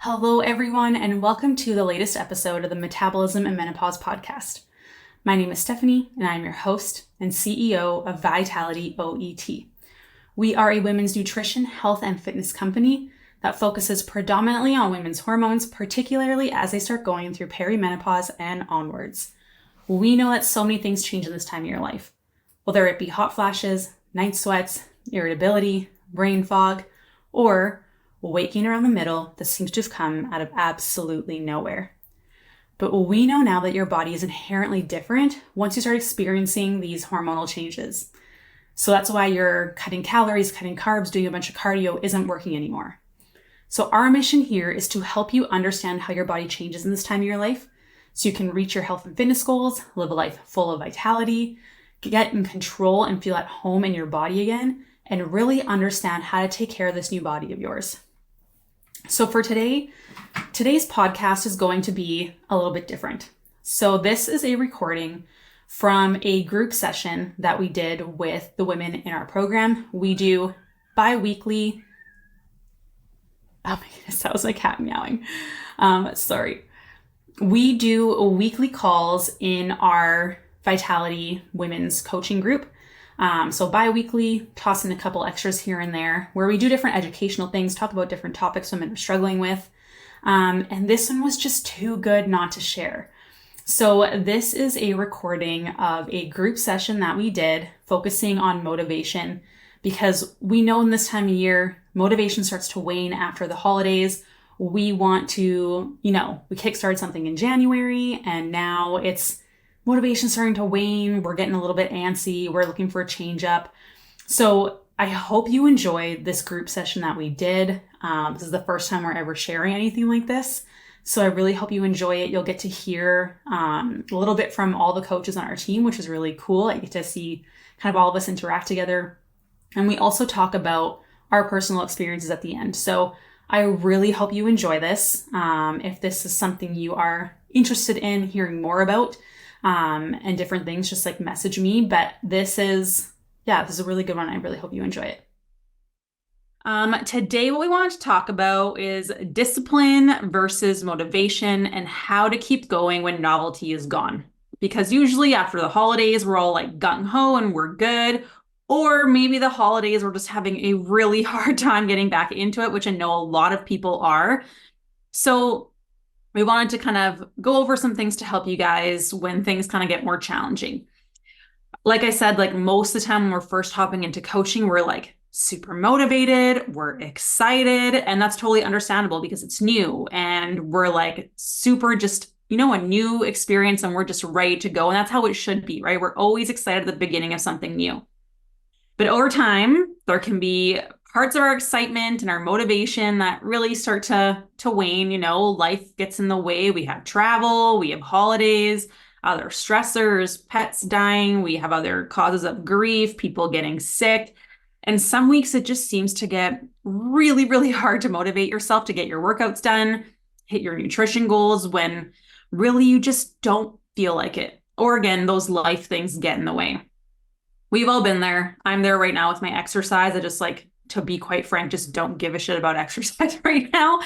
Hello, everyone, and welcome to the latest episode of the Metabolism and Menopause podcast. My name is Stephanie, and I'm your host and CEO of VitalityOET. We are a women's nutrition, health, and fitness company that focuses predominantly on women's hormones, particularly as they start going through perimenopause and onwards. We know that so many things change in this time of your life, whether it be hot flashes, night sweats, irritability, brain fog, or waking around the middle that seems to have come out of absolutely nowhere. But we know now that your body is inherently different once you start experiencing these hormonal changes. So that's why you're cutting calories, cutting carbs, doing a bunch of cardio isn't working anymore. So our mission here is to help you understand how your body changes in this time of your life so you can reach your health and fitness goals, live a life full of vitality, get in control and feel at home in your body again, and really understand how to take care of this new body of yours. So for today's podcast is going to be a little bit different. So this is a recording from a group session that we did with the women in our program. We do bi-weekly. Oh my goodness, that was my cat meowing. Sorry. We do weekly calls in our Vitality Women's Coaching group. So bi-weekly, toss in a couple extras here and there where we do different educational things, talk about different topics women are struggling with. And this one was just too good not to share. So this is a recording of a group session that we did focusing on motivation because we know in this time of year, motivation starts to wane after the holidays. We want to, we kickstarted something in January and now it's motivation starting to wane. We're getting a little bit antsy. We're looking for a change up. So I hope you enjoyed this group session that we did. This is the first time we're ever sharing anything like this. So I really hope you enjoy it. You'll get to hear a little bit from all the coaches on our team, which is really cool. I get to see kind of all of us interact together. And we also talk about our personal experiences at the end. So I really hope you enjoy this. If this is something you are interested in hearing more about, and different things, just like message me. But this is a really good one. I really hope you enjoy it. Today, what we want to talk about is discipline versus motivation and how to keep going when novelty is gone. Because usually after the holidays, we're all like gung-ho and we're good. Or maybe the holidays, we're just having a really hard time getting back into it, which I know a lot of people are. So we wanted to kind of go over some things to help you guys when things kind of get more challenging. Like I said, like most of the time when we're first hopping into coaching, we're like super motivated, we're excited, and that's totally understandable because it's new and we're like super just, a new experience and we're just ready to go. And that's how it should be, right? We're always excited at the beginning of something new. But over time, there can be parts of our excitement and our motivation that really start to wane. Life gets in the way. We have travel, we have holidays, other stressors, pets dying. We have other causes of grief, people getting sick. And some weeks it just seems to get really, really hard to motivate yourself to get your workouts done, hit your nutrition goals when really you just don't feel like it. Or again, those life things get in the way. We've all been there. I'm there right now with my exercise. I just to be quite frank, just don't give a shit about exercise right now.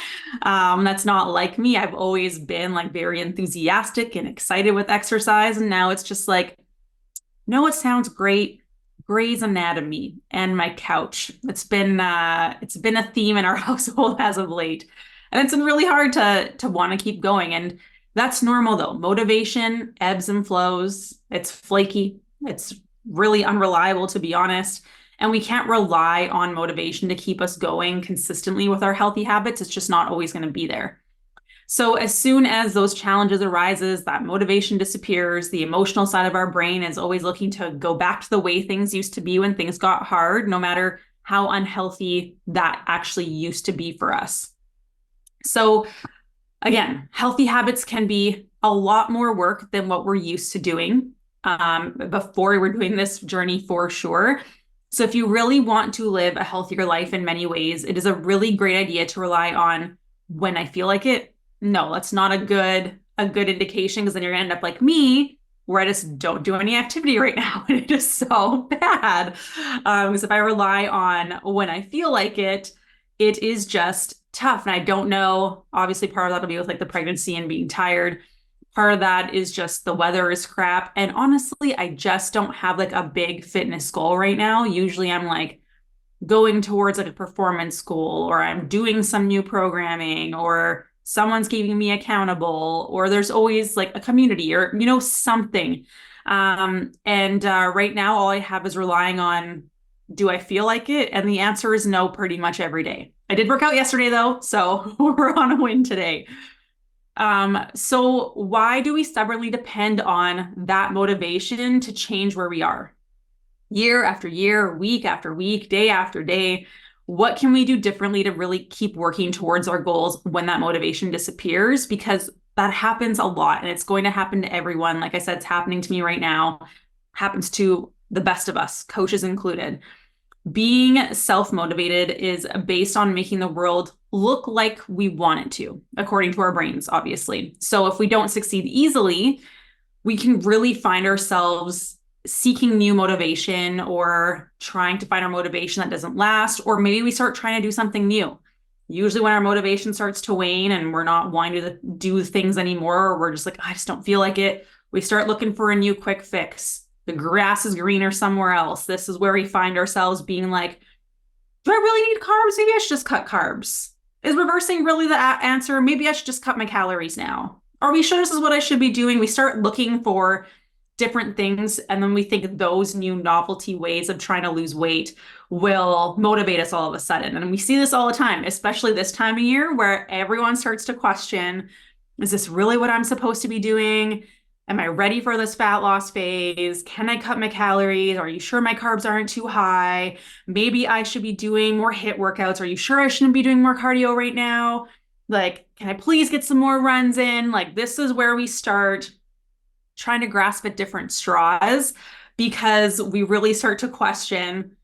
That's not like me. I've always been very enthusiastic and excited with exercise. And now it's just no, it sounds great. Grey's Anatomy and my couch. It's been a theme in our household as of late. And it's been really hard to want to keep going. And that's normal though. Motivation ebbs and flows. It's flaky. It's really unreliable, to be honest. And we can't rely on motivation to keep us going consistently with our healthy habits. It's just not always going to be there. So as soon as those challenges arises, that motivation disappears, the emotional side of our brain is always looking to go back to the way things used to be when things got hard, no matter how unhealthy that actually used to be for us. So again, healthy habits can be a lot more work than what we're used to doing before we're doing this journey for sure. So if you really want to live a healthier life in many ways, it is a really great idea to rely on when I feel like it. No, that's not a good indication because then you're gonna end up like me, where I just don't do any activity right now. And it is so bad. Because if I rely on when I feel like it is just tough. And I don't know, obviously part of that'll be with like the pregnancy and being tired. Part of that is just the weather is crap. And honestly, I just don't have like a big fitness goal right now. Usually I'm like going towards like a performance goal, or I'm doing some new programming, or someone's keeping me accountable, or there's always like a community or, something. And right now, all I have is relying on, do I feel like it? And the answer is no, pretty much every day. I did work out yesterday though, so we're on a win today. So why do we stubbornly depend on that motivation to change where we are? Year after year, week after week, day after day. What can we do differently to really keep working towards our goals when that motivation disappears? Because that happens a lot and it's going to happen to everyone. Like I said, it's happening to me right now, happens to the best of us, coaches included. Being self-motivated is based on making the world look like we want it to, according to our brains, obviously. So if we don't succeed easily, we can really find ourselves seeking new motivation or trying to find our motivation that doesn't last, or maybe we start trying to do something new. Usually when our motivation starts to wane and we're not wanting to do things anymore, or we're just like, I just don't feel like it, we start looking for a new quick fix. The grass is greener somewhere else. This is where we find ourselves being like, do I really need carbs? Maybe I should just cut carbs. Is reversing really the answer? Maybe I should just cut my calories now. Are we sure this is what I should be doing? We start looking for different things, and then we think those new novelty ways of trying to lose weight will motivate us all of a sudden. And we see this all the time, especially this time of year where everyone starts to question, is this really what I'm supposed to be doing? Am I ready for this fat loss phase? Can I cut my calories? Are you sure my carbs aren't too high? Maybe I should be doing more HIIT workouts. Are you sure I shouldn't be doing more cardio right now? Like, can I please get some more runs in? Like, this is where we start trying to grasp at different straws, because we really start to question,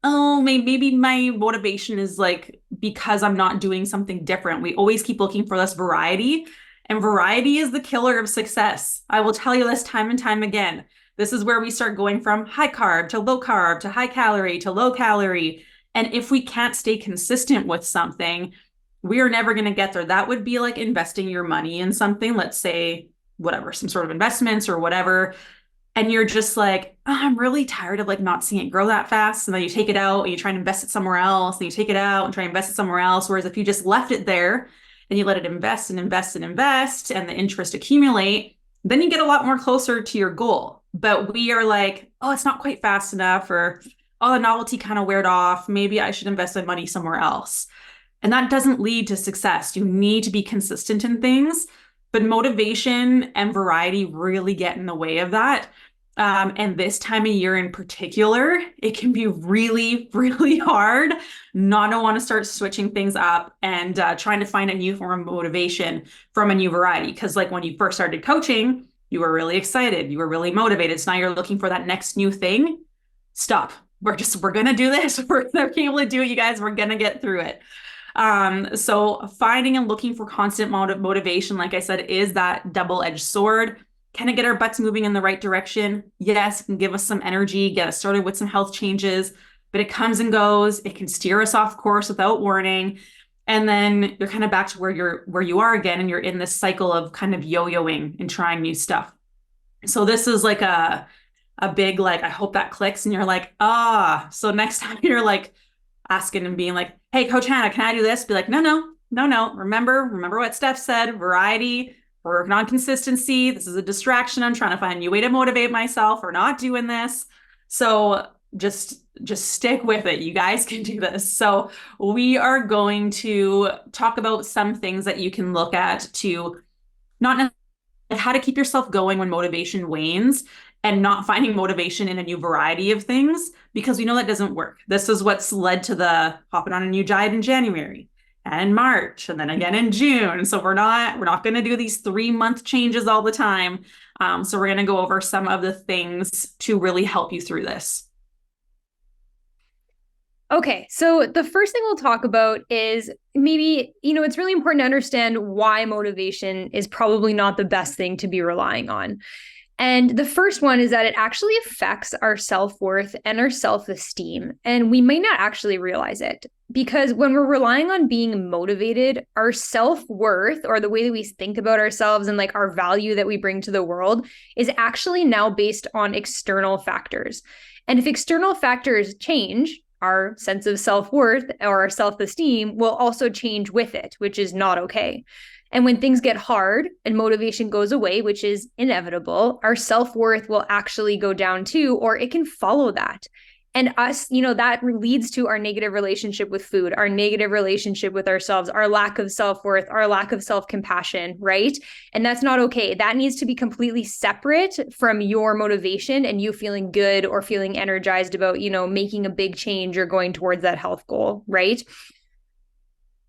oh, maybe my motivation is like because I'm not doing something different. We always keep looking for this variety, and variety is the killer of success. I will tell you this time and time again. This is where we start going from high carb to low carb to high calorie to low calorie. And if we can't stay consistent with something, we are never going to get there. That would be like investing your money in something, let's say, whatever, some sort of investments or whatever. And you're just like, oh, I'm really tired of like not seeing it grow that fast. And then you take it out and you try and invest it somewhere else. And you take it out and try and invest it somewhere else. Whereas if you just left it there and you let it invest and invest and invest and the interest accumulate, then you get a lot more closer to your goal. But we are like, oh, it's not quite fast enough, or oh, the novelty kind of weared off. Maybe I should invest my money somewhere else. And that doesn't lead to success. You need to be consistent in things, but motivation and variety really get in the way of that. And this time of year in particular, it can be really, really hard not to want to start switching things up and trying to find a new form of motivation from a new variety. Because like when you first started coaching, you were really excited, you were really motivated. So now you're looking for that next new thing. Stop. We're going to do this. We're going to be able to do it, you guys. We're going to get through it. So finding and looking for constant motivation, like I said, is that double-edged sword. Can it get our butts moving in the right direction? Yes, it can give us some energy, get us started with some health changes, but it comes and goes. It can steer us off course without warning. And then you're kind of back to where you are again, and you're in this cycle of kind of yo-yoing and trying new stuff. So this is like a big, like, I hope that clicks. And you're like, so next time you're like asking and being like, hey, Coach Hannah, can I do this? Be like, no. Remember what Steph said, variety, we're working on consistency. This is a distraction. I'm trying to find a new way to motivate myself. We're not doing this. So just stick with it. You guys can do this. So we are going to talk about some things that you can look at to not necessarily how to keep yourself going when motivation wanes and not finding motivation in a new variety of things, because we know that doesn't work. This is what's led to the hopping on a new diet in January and in March and then again in June. So we're not going to do these 3-month changes all the time. So we're going to go over some of the things to really help you through this. Okay, so the first thing we'll talk about is maybe, it's really important to understand why motivation is probably not the best thing to be relying on. And the first one is that it actually affects our self-worth and our self-esteem. And we may not actually realize it because when we're relying on being motivated, our self-worth or the way that we think about ourselves and like our value that we bring to the world is actually now based on external factors. And if external factors change, our sense of self-worth or our self-esteem will also change with it, which is not okay. And when things get hard and motivation goes away, which is inevitable, our self-worth will actually go down too, or it can follow that. And us, that leads to our negative relationship with food, our negative relationship with ourselves, our lack of self-worth, our lack of self-compassion, right? And that's not okay. That needs to be completely separate from your motivation and you feeling good or feeling energized about, making a big change or going towards that health goal, right?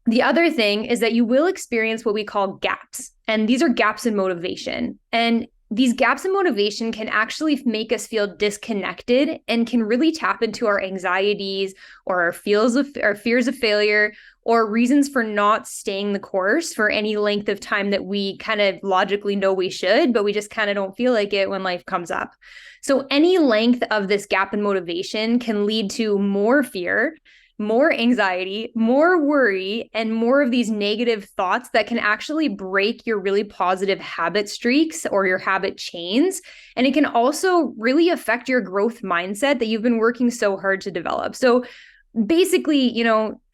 The other thing is that you will experience what we call gaps. And these are gaps in motivation. And these gaps in motivation can actually make us feel disconnected and can really tap into our anxieties or our fears of failure or reasons for not staying the course for any length of time that we kind of logically know we should, but we just kind of don't feel like it when life comes up. So any length of this gap in motivation can lead to more fear, more anxiety, more worry, and more of these negative thoughts that can actually break your really positive habit streaks or your habit chains. And it can also really affect your growth mindset that you've been working so hard to develop. So basically,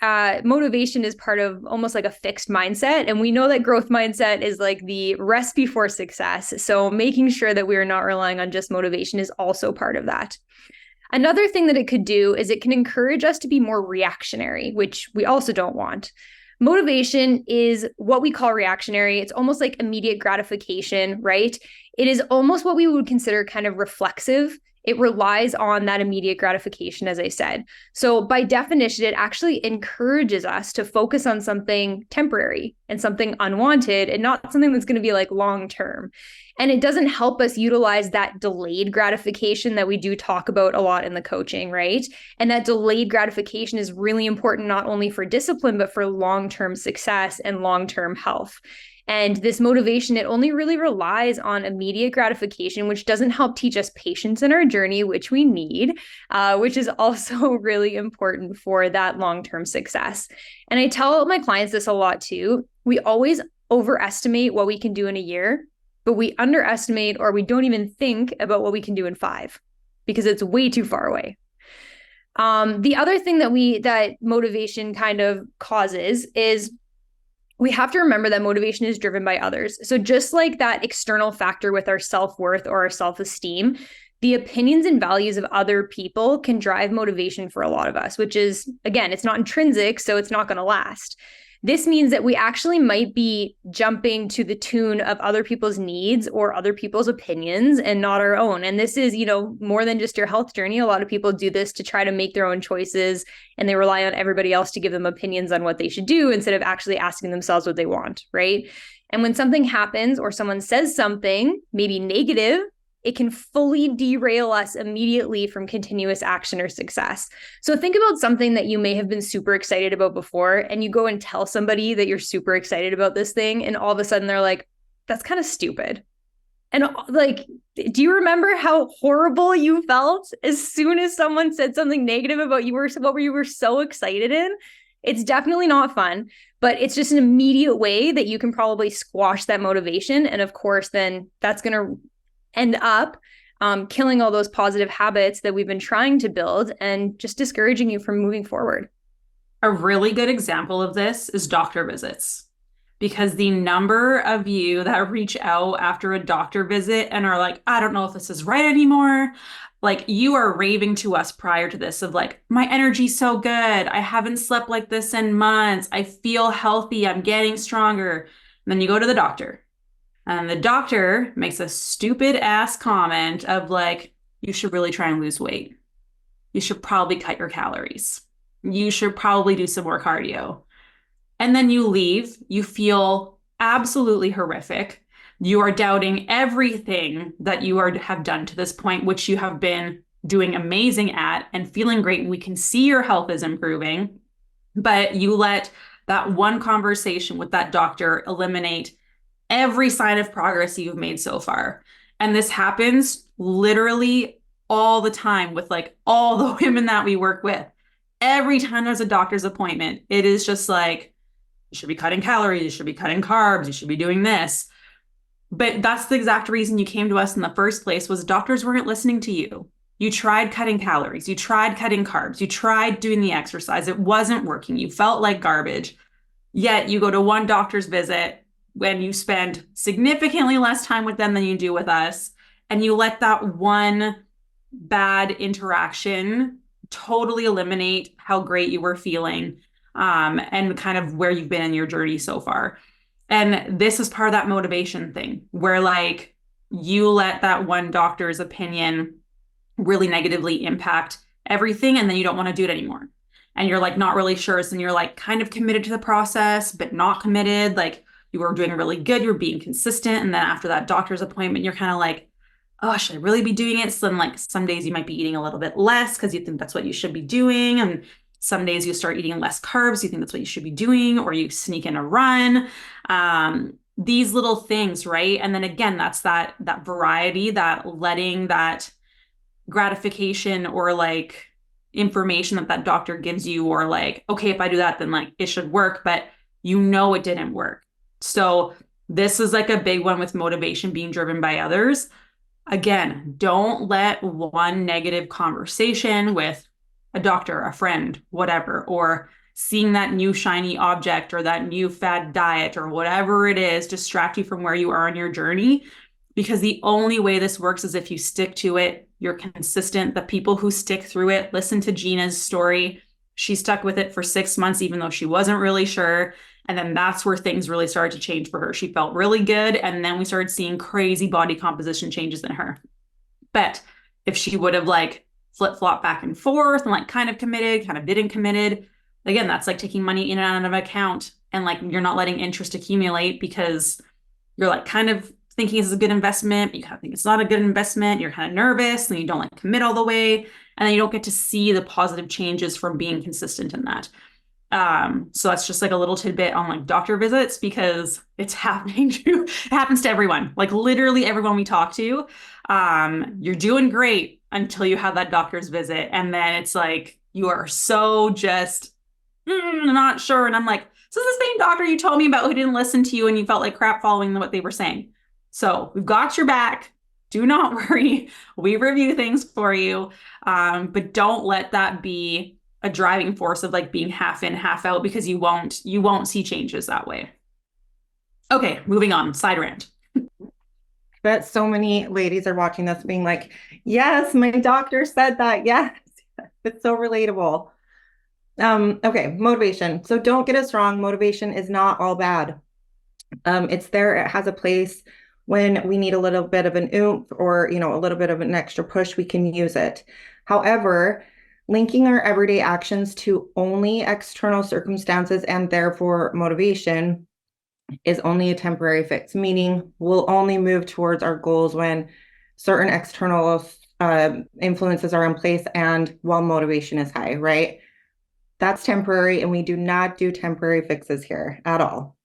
motivation is part of almost like a fixed mindset. And we know that growth mindset is like the recipe for success. So making sure that we are not relying on just motivation is also part of that. Another thing that it could do is it can encourage us to be more reactionary, which we also don't want. Motivation is what we call reactionary. It's almost like immediate gratification, right? It is almost what we would consider kind of reflexive. It relies on that immediate gratification, as I said. So by definition, it actually encourages us to focus on something temporary and something unwanted and not something that's going to be like long-term. And it doesn't help us utilize that delayed gratification that we do talk about a lot in the coaching, right? And that delayed gratification is really important, not only for discipline, but for long-term success and long-term health. And this motivation, it only really relies on immediate gratification, which doesn't help teach us patience in our journey, which we need, which is also really important for that long-term success. And I tell my clients this a lot too. We always overestimate what we can do in a year, but we underestimate or we don't even think about what we can do in 5 because it's way too far away. The other thing that motivation kind of causes is we have to remember that motivation is driven by others. So just like that external factor with our self-worth or our self-esteem, the opinions and values of other people can drive motivation for a lot of us, which is, again, it's not intrinsic, so it's not going to last. This means that we actually might be jumping to the tune of other people's needs or other people's opinions and not our own. And this is, more than just your health journey. A lot of people do this to try to make their own choices and they rely on everybody else to give them opinions on what they should do instead of actually asking themselves what they want, right? And when something happens or someone says something, maybe negative, it can fully derail us immediately from continuous action or success. So think about something that you may have been super excited about before, and you go and tell somebody that you're super excited about this thing, and all of a sudden they're like, that's kind of stupid. And like, do you remember how horrible you felt as soon as someone said something negative about what you were so excited in? It's definitely not fun, but it's just an immediate way that you can probably squash that motivation. And of course, then that's going to end up killing all those positive habits that we've been trying to build and just discouraging you from moving forward. A really good example of this is doctor visits, because the number of you that reach out after a doctor visit and are like, I don't know if this is right anymore. Like, you are raving to us prior to this of like, my energy's so good. I haven't slept like this in months. I feel healthy. I'm getting stronger. And then you go to the doctor. And the doctor makes a stupid ass comment of like, you should really try and lose weight. You should probably cut your calories. You should probably do some more cardio. And then you leave, you feel absolutely horrific. You are doubting everything that you have done to this point, which you have been doing amazing at and feeling great. We can see your health is improving, but you let that one conversation with that doctor eliminate every sign of progress you've made so far. And this happens literally all the time with like all the women that we work with. Every time there's a doctor's appointment, it is just like, you should be cutting calories, you should be cutting carbs, you should be doing this. But that's the exact reason you came to us in the first place, was doctors weren't listening to you. You tried cutting calories, you tried cutting carbs, you tried doing the exercise. It wasn't working. You felt like garbage. Yet you go to one doctor's visit when you spend significantly less time with them than you do with us, and you let that one bad interaction totally eliminate how great you were feeling, and kind of where you've been in your journey so far. And this is part of that motivation thing where like you let that one doctor's opinion really negatively impact everything, and then you don't want to do it anymore. And you're like not really sure. So you're like kind of committed to the process, but not committed. Like you were doing really good, you're being consistent. And then after that doctor's appointment, you're kind of like, oh, should I really be doing it? So then like some days you might be eating a little bit less because you think that's what you should be doing. And some days you start eating less carbs, you think that's what you should be doing, or you sneak in a run. These little things, right? And then again, that's that variety, that letting that gratification or like information that doctor gives you, or like, okay, if I do that, then like it should work, but you know it didn't work. So this is like a big one with motivation being driven by others. Again, don't let one negative conversation with a doctor, a friend, whatever, or seeing that new shiny object or that new fad diet or whatever it is distract you from where you are on your journey. Because the only way this works is if you stick to it, you're consistent. The people who stick through it, listen to Gina's story. She stuck with it for 6 months, even though she wasn't really sure. And then that's where things really started to change for her. She felt really good. And then we started seeing crazy body composition changes in her. But if she would have like flip-flop back and forth and like kind of committed, kind of didn't committed, again, that's like taking money in and out of an account, and like you're not letting interest accumulate because you're like kind of thinking this is a good investment, but you kind of think it's not a good investment. You're kind of nervous and you don't like commit all the way. And then you don't get to see the positive changes from being consistent in that. So that's just like a little tidbit on like doctor visits, because it's happening to, it happens to everyone, like literally everyone we talk to. You're doing great until you have that doctor's visit. And then it's like, you are so just not sure. And I'm like, this is the same doctor you told me about who didn't listen to you and you felt like crap following what they were saying. So we've got your back. Do not worry. We review things for you. But don't let that be a driving force of like being half in, half out, because you won't see changes that way. Okay, moving on. Side rant. Bet so many ladies are watching this being like, yes, my doctor said that. Yes, it's so relatable. Okay, motivation. So don't get us wrong. Motivation is not all bad. It's there. It has a place. When we need a little bit of an oomph or, a little bit of an extra push, we can use it. However, linking our everyday actions to only external circumstances and therefore motivation is only a temporary fix, meaning we'll only move towards our goals when certain external influences are in place and while motivation is high, right? That's temporary, and we do not do temporary fixes here at all.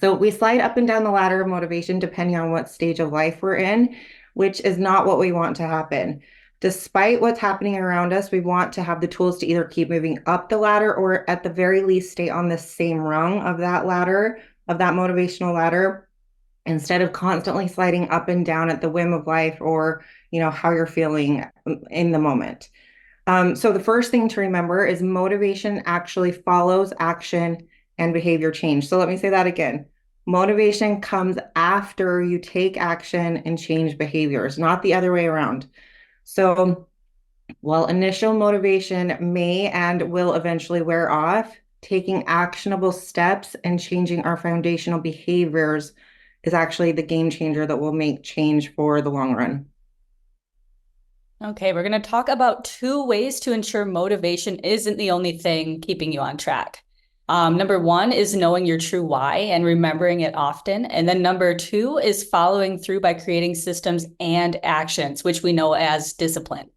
So we slide up and down the ladder of motivation depending on what stage of life we're in, which is not what we want to happen. Despite what's happening around us, we want to have the tools to either keep moving up the ladder or at the very least stay on the same rung of that ladder, of that motivational ladder, instead of constantly sliding up and down at the whim of life or, how you're feeling in the moment. So the first thing to remember is motivation actually follows action and behavior change. So let me say that again. Motivation comes after you take action and change behaviors, not the other way around. So while initial motivation may and will eventually wear off, taking actionable steps and changing our foundational behaviors is actually the game changer that will make change for the long run. Okay, we're going to talk about 2 ways to ensure motivation isn't the only thing keeping you on track. Number 1 is knowing your true why and remembering it often. And then number 2 is following through by creating systems and actions, which we know as discipline.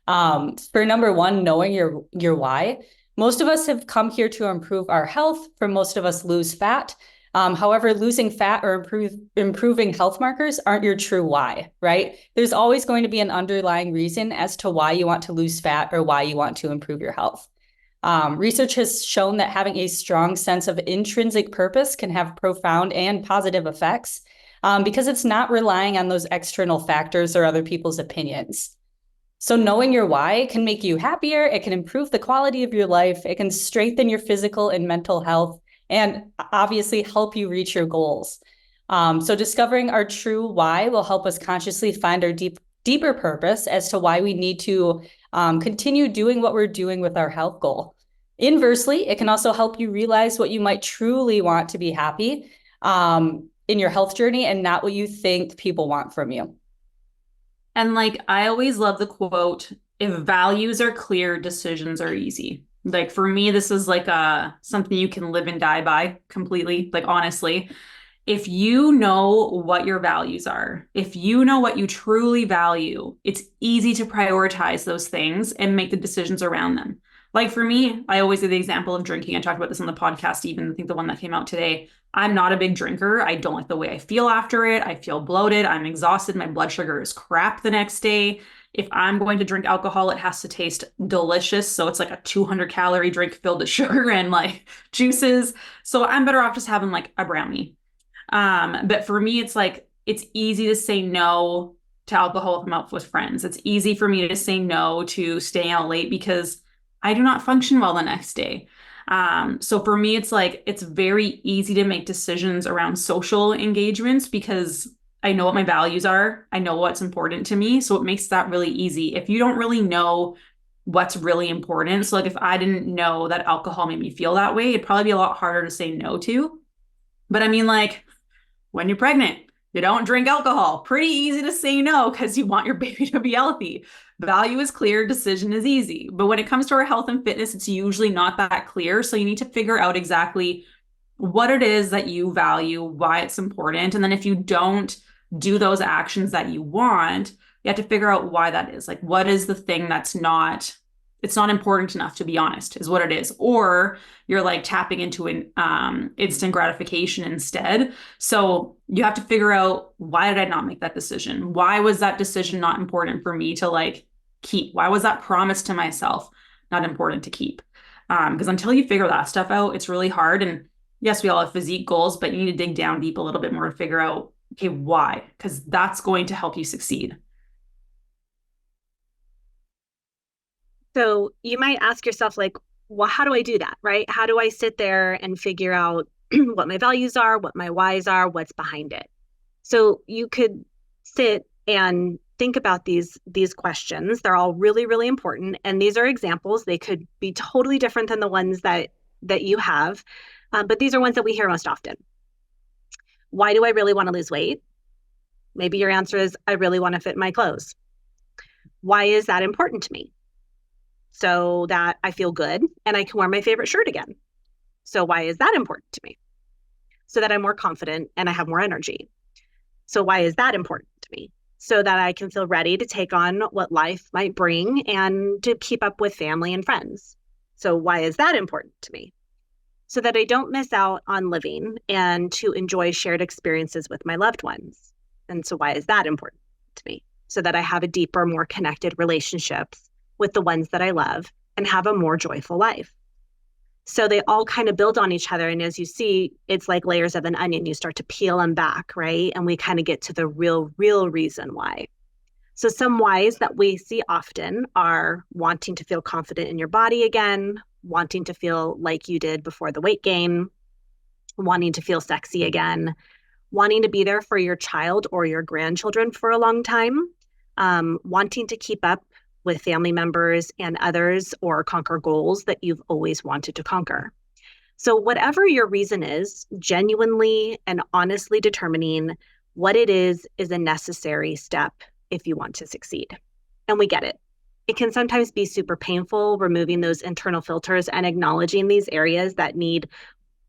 For number 1, knowing your why, most of us have come here to improve our health. For most of us, lose fat. However, losing fat or improving health markers aren't your true why, right? There's always going to be an underlying reason as to why you want to lose fat or why you want to improve your health. Research has shown that having a strong sense of intrinsic purpose can have profound and positive effects because it's not relying on those external factors or other people's opinions. So knowing your why can make you happier, it can improve the quality of your life, it can strengthen your physical and mental health, and obviously help you reach your goals. So discovering our true why will help us consciously find our deeper purpose as to why we need to continue doing what we're doing with our health goal. Inversely, it can also help you realize what you might truly want to be happy in your health journey and not what you think people want from you. And like, I always love the quote, if values are clear, decisions are easy. Like for me, this is like something you can live and die by completely. Like honestly, if you know what your values are, if you know what you truly value, it's easy to prioritize those things and make the decisions around them. Like for me, I always do the example of drinking. I talked about this on the podcast, even I think the one that came out today. I'm not a big drinker. I don't like the way I feel after it. I feel bloated. I'm exhausted. My blood sugar is crap the next day. If I'm going to drink alcohol, it has to taste delicious. So it's like a 200-calorie drink filled with sugar and like juices. So I'm better off just having like a brownie. But for me, it's like, it's easy to say no to alcohol if I'm out with friends. It's easy for me to say no to staying out late because I do not function well the next day. So for me, it's like, it's very easy to make decisions around social engagements because I know what my values are. I know what's important to me. So it makes that really easy. If you don't really know what's really important, so like if I didn't know that alcohol made me feel that way, it'd probably be a lot harder to say no to. But I mean, like when you're pregnant, you don't drink alcohol. Pretty easy to say no because you want your baby to be healthy. Value is clear, decision is easy. But when it comes to our health and fitness, it's usually not that clear. So you need to figure out exactly what it is that you value, why it's important. And then if you don't do those actions that you want, you have to figure out why that is. Like, what is the thing that's not, it's not important enough, to be honest, is what it is. Or you're like tapping into an instant gratification instead. So you have to figure out, why did I not make that decision? Why was that decision not important for me to like keep? Why was that promise to myself not important to keep? Because until you figure that stuff out, it's really hard. And yes, we all have physique goals, but you need to dig down deep a little bit more to figure out, okay, why? Because that's going to help you succeed. So you might ask yourself, like, well, how do I do that, right? How do I sit there and figure out what my values are, what my whys are, what's behind it? So you could sit and think about these questions. They're all really, really important. And these are examples. They could be totally different than the ones that you have. But these are ones that we hear most often. Why do I really want to lose weight? Maybe your answer is, I really want to fit my clothes. Why is that important to me? So that I feel good and I can wear my favorite shirt again. So why is that important to me? So that I'm more confident and I have more energy. So why is that important to me? So that I can feel ready to take on what life might bring and to keep up with family and friends. So why is that important to me? So that I don't miss out on living and to enjoy shared experiences with my loved ones. And so why is that important to me? So that I have a deeper, more connected relationships with the ones that I love and have a more joyful life. So they all kind of build on each other. And as you see, it's like layers of an onion. You start to peel them back, right? And we kind of get to the real reason why. So some whys that we see often are wanting to feel confident in your body again, wanting to feel like you did before the weight gain, wanting to feel sexy again, wanting to be there for your child or your grandchildren for a long time, wanting to keep up with family members and others or conquer goals that you've always wanted to conquer. So whatever your reason is, genuinely and honestly determining what it is a necessary step if you want to succeed. And we get it. It can sometimes be super painful removing those internal filters and acknowledging these areas that need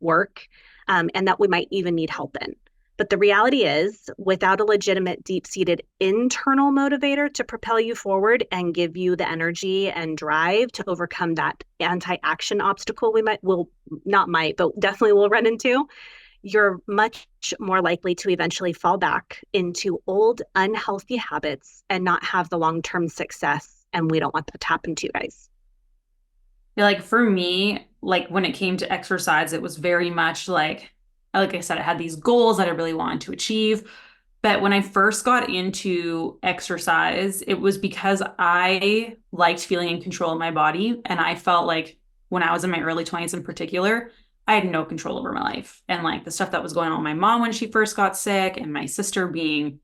work and that we might even need help in. But the reality is, without a legitimate, deep-seated internal motivator to propel you forward and give you the energy and drive to overcome that anti-action obstacle definitely will run into, you're much more likely to eventually fall back into old, unhealthy habits and not have the long-term success. And we don't want that to happen to you guys. Yeah, like for me, like when it came to exercise, it was very much like I said, I had these goals that I really wanted to achieve. But when I first got into exercise, it was because I liked feeling in control of my body. And I felt like when I was in my early 20s in particular, I had no control over my life. And like the stuff that was going on with my mom when she first got sick, and my sister being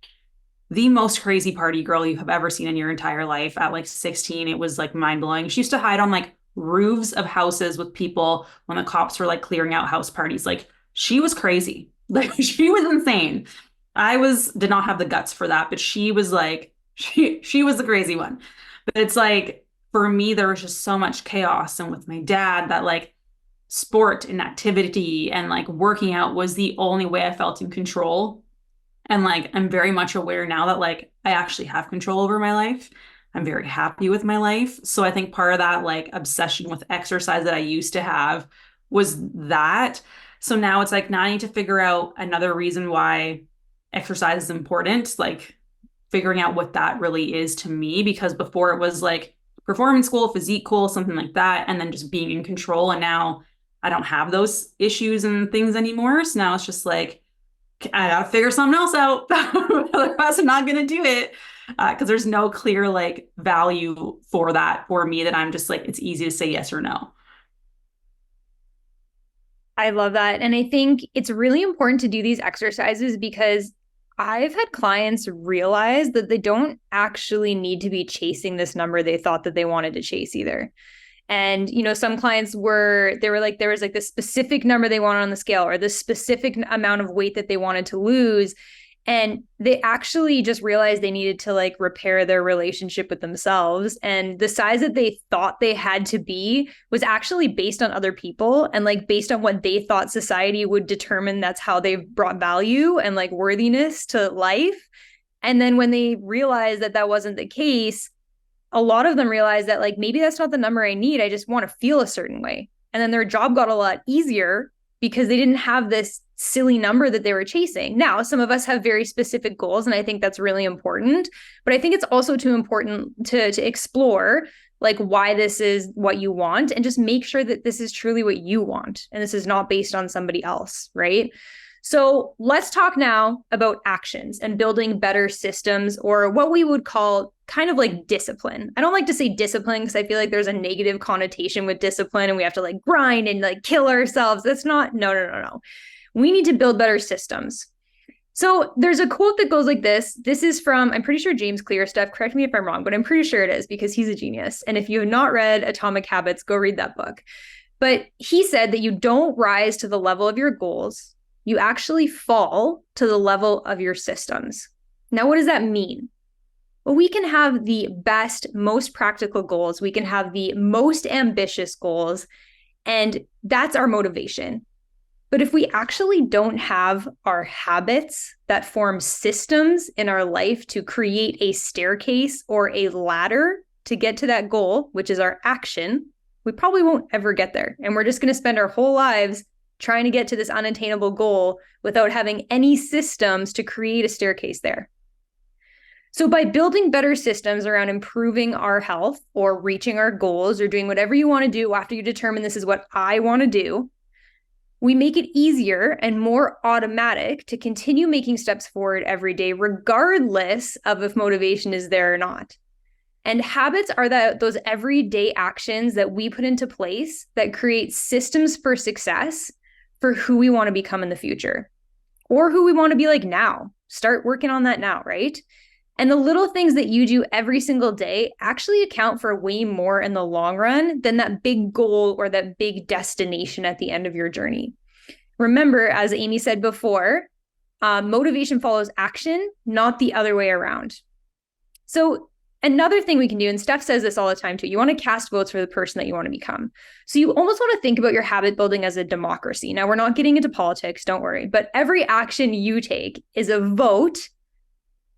the most crazy party girl you have ever seen in your entire life at like 16. It was like mind blowing. She used to hide on like roofs of houses with people when the cops were like clearing out house parties. Like she was crazy. Like she was insane. Did not have the guts for that, but she was like, she was the crazy one. But it's like, for me, there was just so much chaos. And with my dad, that like sport and activity and like working out was the only way I felt in control. And like, I'm very much aware now that like I actually have control over my life. I'm very happy with my life. So I think part of that like obsession with exercise that I used to have was that. So now it's like, now I need to figure out another reason why exercise is important, like figuring out what that really is to me, because before it was like performance goal, physique goal, something like that, and then just being in control. And now I don't have those issues and things anymore. So now it's just like, I gotta figure something else out. Otherwise, I'm not gonna do it. Because there's no clear like value for that for me, that I'm just like, it's easy to say yes or no. I love that. And I think it's really important to do these exercises because I've had clients realize that they don't actually need to be chasing this number they thought that they wanted to chase either. And, you know, some clients they were like, there was like this specific number they wanted on the scale or this specific amount of weight that they wanted to lose. And they actually just realized they needed to like repair their relationship with themselves. And the size that they thought they had to be was actually based on other people and like based on what they thought society would determine that's how they brought value and like worthiness to life. And then when they realized that that wasn't the case, a lot of them realized that like, maybe that's not the number I need. I just want to feel a certain way. And then their job got a lot easier because they didn't have this silly number that they were chasing. Now, some of us have very specific goals, and I think that's really important. But I think it's also too important to explore like why this is what you want and just make sure that this is truly what you want. And this is not based on somebody else, right? So let's talk now about actions and building better systems, or what we would call kind of like discipline. I don't like to say discipline because I feel like there's a negative connotation with discipline and we have to like grind and like kill ourselves. That's not, no. We need to build better systems. So there's a quote that goes like this. This is from, I'm pretty sure James Clear stuff. Correct me if I'm wrong, but I'm pretty sure it is because he's a genius. And if you have not read Atomic Habits, go read that book. But he said that you don't rise to the level of your goals. You actually fall to the level of your systems. Now, what does that mean? Well, we can have the best, most practical goals. We can have the most ambitious goals, and that's our motivation. But if we actually don't have our habits that form systems in our life to create a staircase or a ladder to get to that goal, which is our action, we probably won't ever get there. And we're just going to spend our whole lives trying to get to this unattainable goal without having any systems to create a staircase there. So by building better systems around improving our health or reaching our goals or doing whatever you want to do after you determine this is what I want to do, we make it easier and more automatic to continue making steps forward every day, regardless of if motivation is there or not. And habits are those everyday actions that we put into place that create systems for success for who we want to become in the future or who we want to be like now. Start working on that now, right? And the little things that you do every single day actually account for way more in the long run than that big goal or that big destination at the end of your journey. Remember, as Amy said before, motivation follows action, not the other way around. So another thing we can do, and Steph says this all the time too, you want to cast votes for the person that you want to become. So you almost want to think about your habit building as a democracy. Now, we're not getting into politics, don't worry, but every action you take is a vote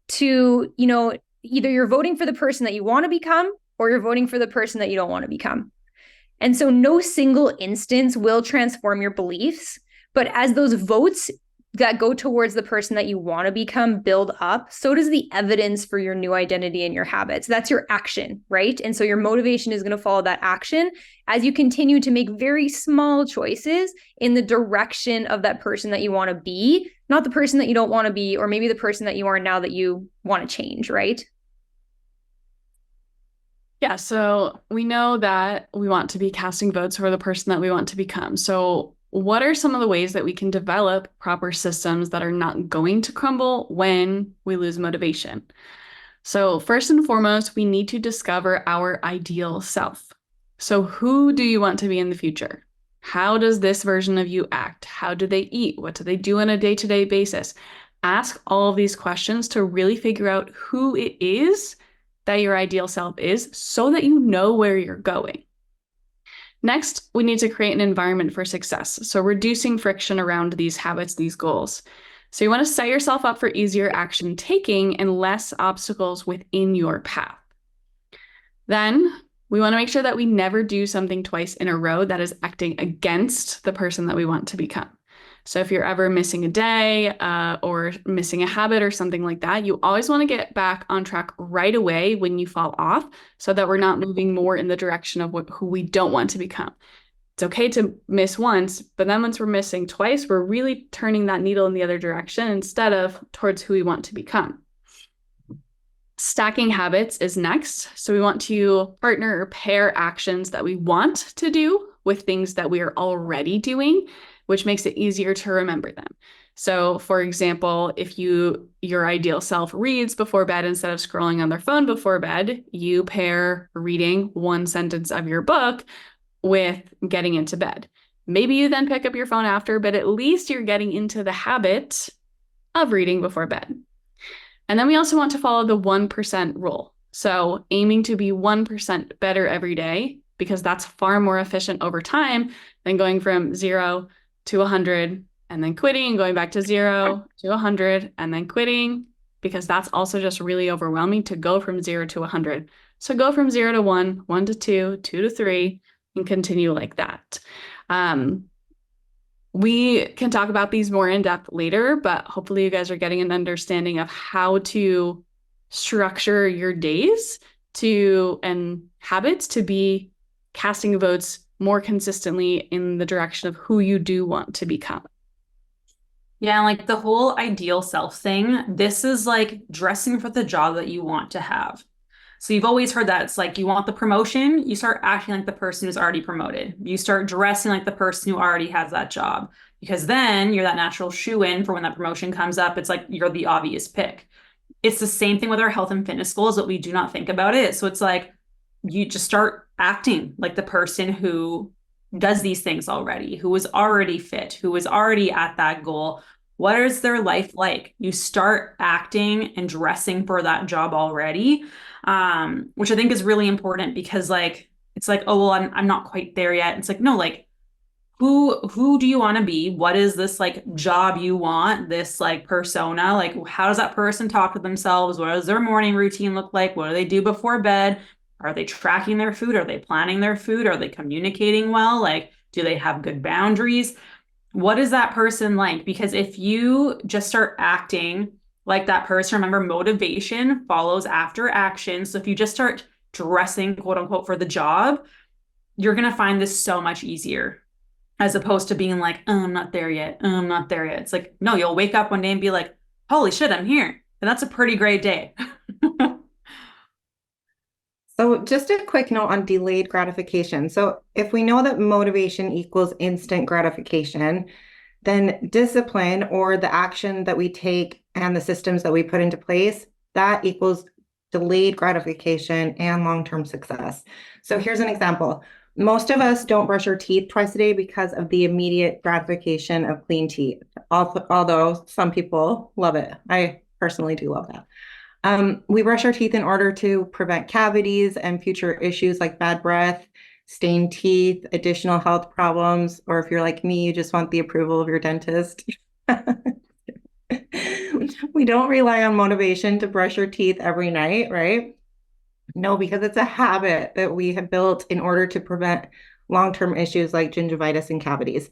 to, either you're voting for the person that you want to become or you're voting for the person that you don't want to become. And so no single instance will transform your beliefs, But as those votes that go towards the person that you want to become build up, so does the evidence for your new identity and your habits. That's your action, right? And so your motivation is going to follow that action as you continue to make very small choices in the direction of that person that you want to be, not the person that you don't want to be, or maybe the person that you are now that you want to change, right? Yeah, so we know that we want to be casting votes for the person that we want to become. So what are some of the ways that we can develop proper systems that are not going to crumble when we lose motivation? So first and foremost, we need to discover our ideal self. So who do you want to be in the future? How does this version of you act? How do they eat? What do they do on a day-to-day basis? Ask all of these questions to really figure out who it is that your ideal self is so that you know where you're going. Next, we need to create an environment for success. So reducing friction around these habits, these goals. So you want to set yourself up for easier action taking and less obstacles within your path. Then we want to make sure that we never do something twice in a row that is acting against the person that we want to become. So if you're ever missing a day or missing a habit or something like that, you always want to get back on track right away when you fall off so that we're not moving more in the direction of who we don't want to become. It's okay to miss once, but then once we're missing twice, we're really turning that needle in the other direction instead of towards who we want to become. Stacking habits is next. So we want to partner or pair actions that we want to do with things that we are already doing, which makes it easier to remember them. So for example, if your ideal self reads before bed instead of scrolling on their phone before bed, you pair reading one sentence of your book with getting into bed. Maybe you then pick up your phone after, but at least you're getting into the habit of reading before bed. And then we also want to follow the 1% rule. So aiming to be 1% better every day, because that's far more efficient over time than going from 0 to 100 and then quitting and going back to 0 to 100 and then quitting, because that's also just really overwhelming to go from 0 to 100. So go from 0 to 1, 1 to 2, 2 to 3, and continue like that. We can talk about these more in depth later, but hopefully you guys are getting an understanding of how to structure your days and habits to be casting votes more consistently in the direction of who you do want to become. Yeah, like the whole ideal self thing, this is like dressing for the job that you want to have. So you've always heard that it's like you want the promotion, you start acting like the person who's already promoted. You start dressing like the person who already has that job, because then you're that natural shoe-in for when that promotion comes up. It's like you're the obvious pick. It's the same thing with our health and fitness goals, that we do not think about it. So it's like you just start acting like the person who does these things already, who is already fit, who is already at that goal. What is their life like? You start acting and dressing for that job already, which I think is really important, because like, it's like, oh, well, I'm not quite there yet. It's like, no, like, who do you want to be? What is this like job you want? This like persona? Like, how does that person talk to themselves? What does their morning routine look like? What do they do before bed? Are they tracking their food? Are they planning their food? Are they communicating well? Like, do they have good boundaries? What is that person like? Because if you just start acting like that person, remember, motivation follows after action. So if you just start dressing, quote unquote, for the job, you're going to find this so much easier, as opposed to being like, oh, I'm not there yet. Oh, I'm not there yet. It's like, no, you'll wake up one day and be like, holy shit, I'm here. And that's a pretty great day. So just a quick note on delayed gratification. So if we know that motivation equals instant gratification, then discipline, or the action that we take and the systems that we put into place, that equals delayed gratification and long-term success. So here's an example. Most of us don't brush our teeth twice a day because of the immediate gratification of clean teeth, although some people love it. I personally do love that. We brush our teeth in order to prevent cavities and future issues like bad breath, stained teeth, additional health problems, or if you're like me, you just want the approval of your dentist. We don't rely on motivation to brush our teeth every night, right? No, because it's a habit that we have built in order to prevent long-term issues like gingivitis and cavities.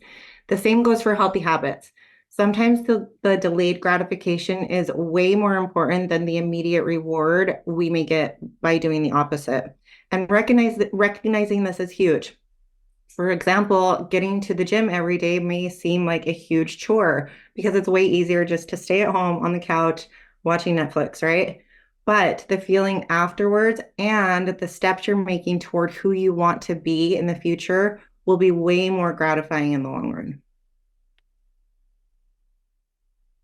The same goes for healthy habits. Sometimes the delayed gratification is way more important than the immediate reward we may get by doing the opposite. And recognizing this is huge. For example, getting to the gym every day may seem like a huge chore because it's way easier just to stay at home on the couch watching Netflix, right? But the feeling afterwards and the steps you're making toward who you want to be in the future will be way more gratifying in the long run.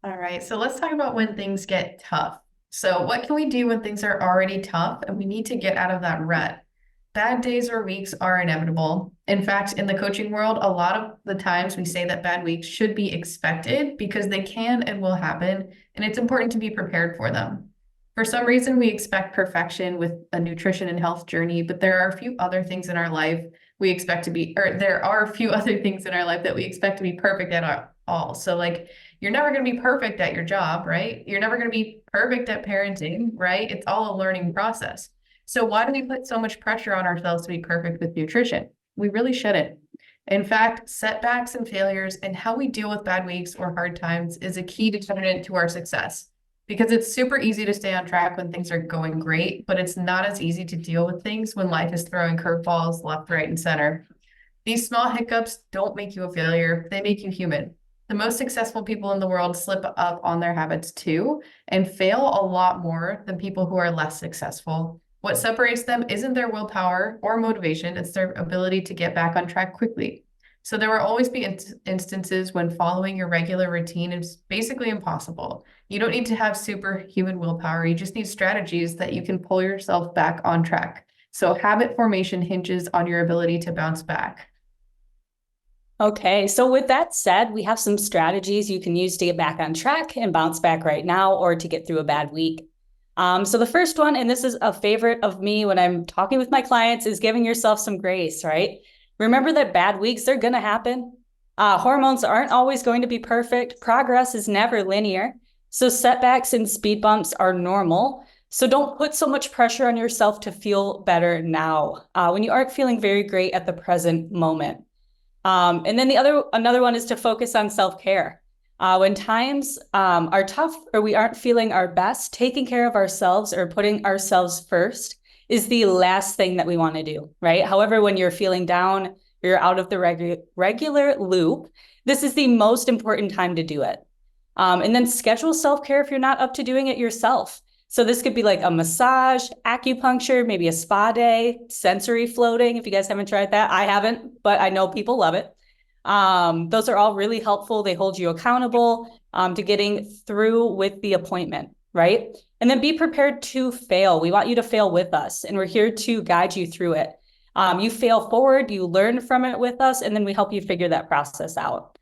All right, so let's talk about when things get tough. So what can we do when things are already tough and we need to get out of that rut? Bad days or weeks are inevitable. In fact, in the coaching world, a lot of the times we say that bad weeks should be expected because they can and will happen, and it's important to be prepared for them. For some reason, we expect perfection with a nutrition and health journey, but there are a few other things in our life there are a few other things in our life that we expect to be perfect at all. So like, you're never going to be perfect at your job, right? You're never going to be perfect at parenting, right? It's all a learning process. So why do we put so much pressure on ourselves to be perfect with nutrition? We really shouldn't. In fact, setbacks and failures and how we deal with bad weeks or hard times is a key determinant to our success, because it's super easy to stay on track when things are going great, but it's not as easy to deal with things when life is throwing curveballs left, right, and center. These small hiccups don't make you a failure. They make you human. The most successful people in the world slip up on their habits too and fail a lot more than people who are less successful. What separates them isn't their willpower or motivation, it's their ability to get back on track quickly. So there will always be instances when following your regular routine is basically impossible. You don't need to have superhuman willpower. You just need strategies that you can pull yourself back on track. So habit formation hinges on your ability to bounce back. Okay, so with that said, we have some strategies you can use to get back on track and bounce back right now or to get through a bad week. So the first one, and this is a favorite of me when I'm talking with my clients, is giving yourself some grace, right? Remember that bad weeks, they're going to happen. Hormones aren't always going to be perfect. Progress is never linear. So setbacks and speed bumps are normal. So don't put so much pressure on yourself to feel better now when you aren't feeling very great at the present moment. And then another one is to focus on self-care. When times are tough or we aren't feeling our best, taking care of ourselves or putting ourselves first is the last thing that we want to do, right? However, when you're feeling down, you're out of the regular loop, this is the most important time to do it. And then schedule self-care if you're not up to doing it yourself. So this could be like a massage, acupuncture, maybe a spa day, sensory floating. If you guys haven't tried that, I haven't, but I know people love it. Those are all really helpful. They hold you accountable to getting through with the appointment, right? And then be prepared to fail. We want you to fail with us, and we're here to guide you through it. You fail forward, you learn from it with us, and then we help you figure that process out.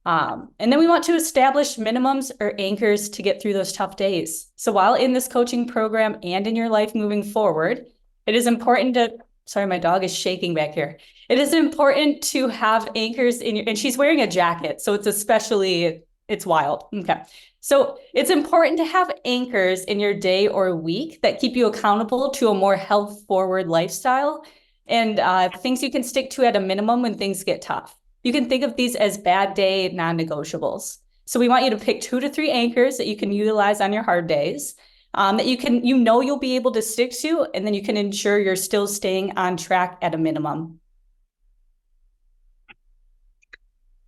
And then we want to establish minimums or anchors to get through those tough days. So while in this coaching program and in your life moving forward, it is important to, sorry, my dog is shaking back here. It is important to have anchors in your, and she's wearing a jacket, so it's wild. Okay. So it's important to have anchors in your day or week that keep you accountable to a more health forward lifestyle and things you can stick to at a minimum when things get tough. You can think of these as bad day non-negotiables. So we want you to pick 2 to 3 anchors that you can utilize on your hard days, that you'll be able to stick to, and then you can ensure you're still staying on track at a minimum.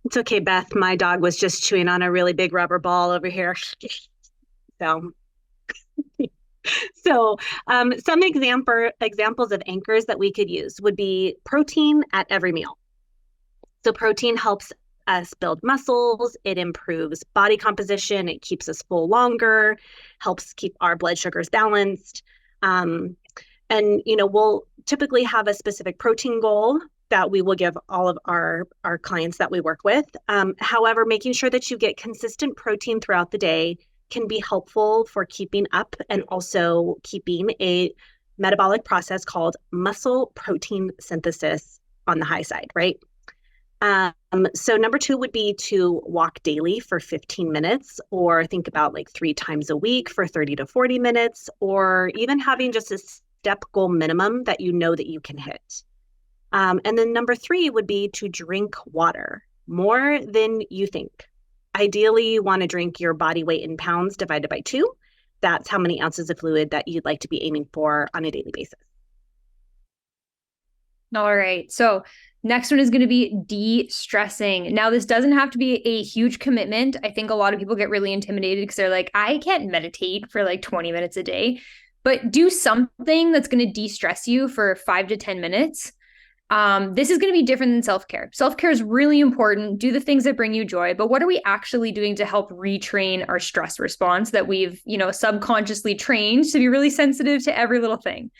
It's okay, Beth. My dog was just chewing on a really big rubber ball over here. So some examples of anchors that we could use would be protein at every meal. So protein helps us build muscles, it improves body composition, it keeps us full longer, helps keep our blood sugars balanced. And, we'll typically have a specific protein goal that we will give all of our clients that we work with. However, making sure that you get consistent protein throughout the day can be helpful for keeping up and also keeping a metabolic process called muscle protein synthesis on the high side, right? So number 2 would be to walk daily for 15 minutes, or think about like 3 times a week for 30 to 40 minutes, or even having just a step goal minimum that you know that you can hit. And then number 3 would be to drink water. more than you think. Ideally, you want to drink your body weight in pounds divided by 2. That's how many ounces of fluid that you'd like to be aiming for on a daily basis. All right. So next one is going to be de-stressing. Now, this doesn't have to be a huge commitment. I think a lot of people get really intimidated because they're like, I can't meditate for like 20 minutes a day, but do something that's going to de-stress you for 5 to 10 minutes. This is going to be different than self-care. Self-care is really important. Do the things that bring you joy, but what are we actually doing to help retrain our stress response that we've, subconsciously trained to be really sensitive to every little thing?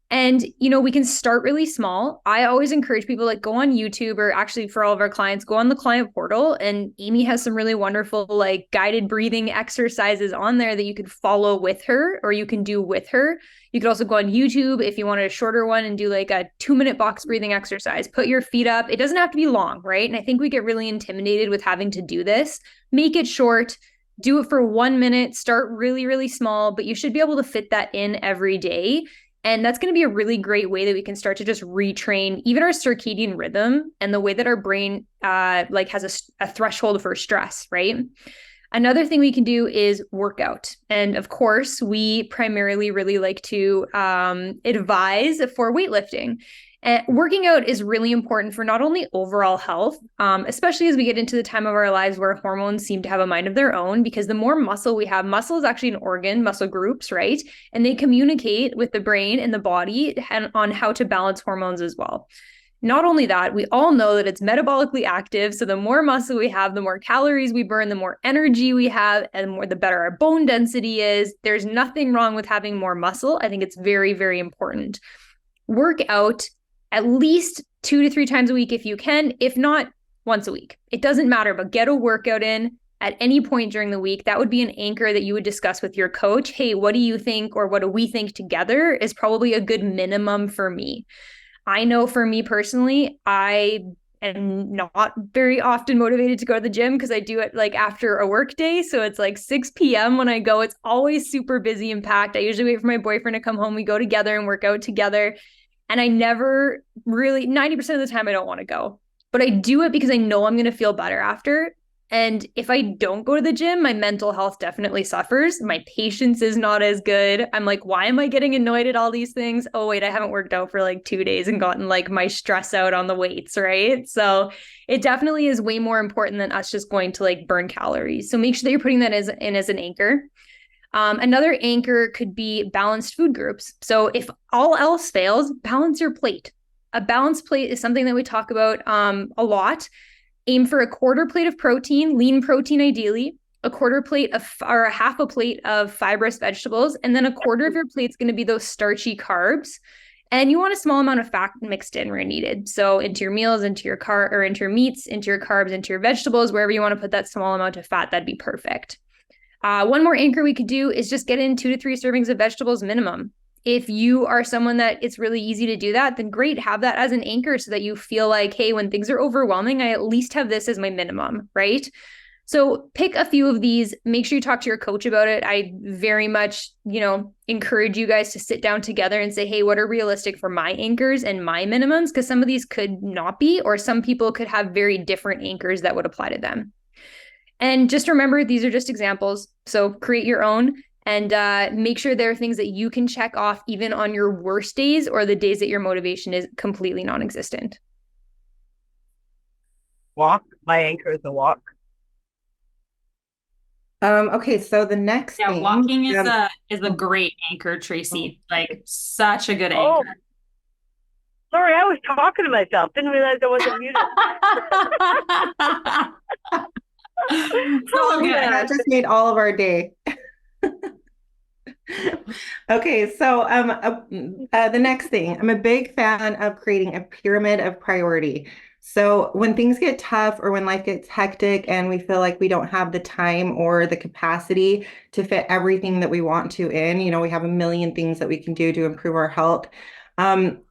And, we can start really small. I always encourage people like go on YouTube, or actually for all of our clients, go on the client portal, and Amy has some really wonderful like guided breathing exercises on there that you could follow with her, or you can do with her. You could also go on YouTube if you wanted a shorter one and do like a 2-minute box breathing exercise. Put your feet up. It doesn't have to be long, right? And I think we get really intimidated with having to do this. Make it short. Do it for 1 minute. Start really, really small, but you should be able to fit that in every day. And that's going to be a really great way that we can start to just retrain even our circadian rhythm and the way that our brain has a threshold for stress, right? Another thing we can do is workout. And of course, we primarily really like to advise for weightlifting. And working out is really important for not only overall health, especially as we get into the time of our lives where hormones seem to have a mind of their own, because the more muscle we have, muscle is actually an organ, muscle groups, right? And they communicate with the brain and the body on how to balance hormones as well. Not only that, we all know that it's metabolically active. So the more muscle we have, the more calories we burn, the more energy we have, and the better our bone density is. There's nothing wrong with having more muscle. I think it's very, very important. Work out at least 2 to 3 times a week if you can, if not once a week. It doesn't matter, but get a workout in at any point during the week. That would be an anchor that you would discuss with your coach. Hey, what do you think, or what do we think together is probably a good minimum for me. I know for me personally, I am not very often motivated to go to the gym because I do it like after a work day. So it's like 6 p.m. when I go. It's always super busy and packed. I usually wait for my boyfriend to come home. We go together and work out together. And I never really, 90% of the time, I don't want to go. But I do it because I know I'm going to feel better after. And if I don't go to the gym, my mental health definitely suffers. My patience is not as good. I'm like, why am I getting annoyed at all these things? Oh, wait, I haven't worked out for like 2 days and gotten like my stress out on the weights, right? So it definitely is way more important than us just going to like burn calories. So make sure that you're putting that as an anchor. Another anchor could be balanced food groups. So if all else fails, balance your plate. A balanced plate is something that we talk about a lot. Aim for a quarter plate of protein, lean protein ideally, a quarter plate or a half a plate of fibrous vegetables, and then a quarter of your plate is going to be those starchy carbs. And you want a small amount of fat mixed in where needed. So into your meals, into your meats, into your carbs, into your vegetables, wherever you want to put that small amount of fat, that'd be perfect. One more anchor we could do is just get in 2 to 3 servings of vegetables minimum. If you are someone that it's really easy to do that, then great, have that as an anchor so that you feel like, hey, when things are overwhelming, I at least have this as my minimum, right? So pick a few of these, make sure you talk to your coach about it. I very much, encourage you guys to sit down together and say, hey, what are realistic for my anchors and my minimums? Because some of these could not be, or some people could have very different anchors that would apply to them. And just remember, these are just examples. So create your own and make sure there are things that you can check off even on your worst days or the days that your motivation is completely non-existent. Walk. My anchor is a walk. Okay, so the next thing, walking is a great anchor, Tracy. Like such a good anchor. Sorry, I was talking to myself. Didn't realize I wasn't muted. So good. That just made all of our day. Okay, so the next thing, I'm a big fan of creating a pyramid of priority. So when things get tough or when life gets hectic and we feel like we don't have the time or the capacity to fit everything that we want to in, we have a million things that we can do to improve our health.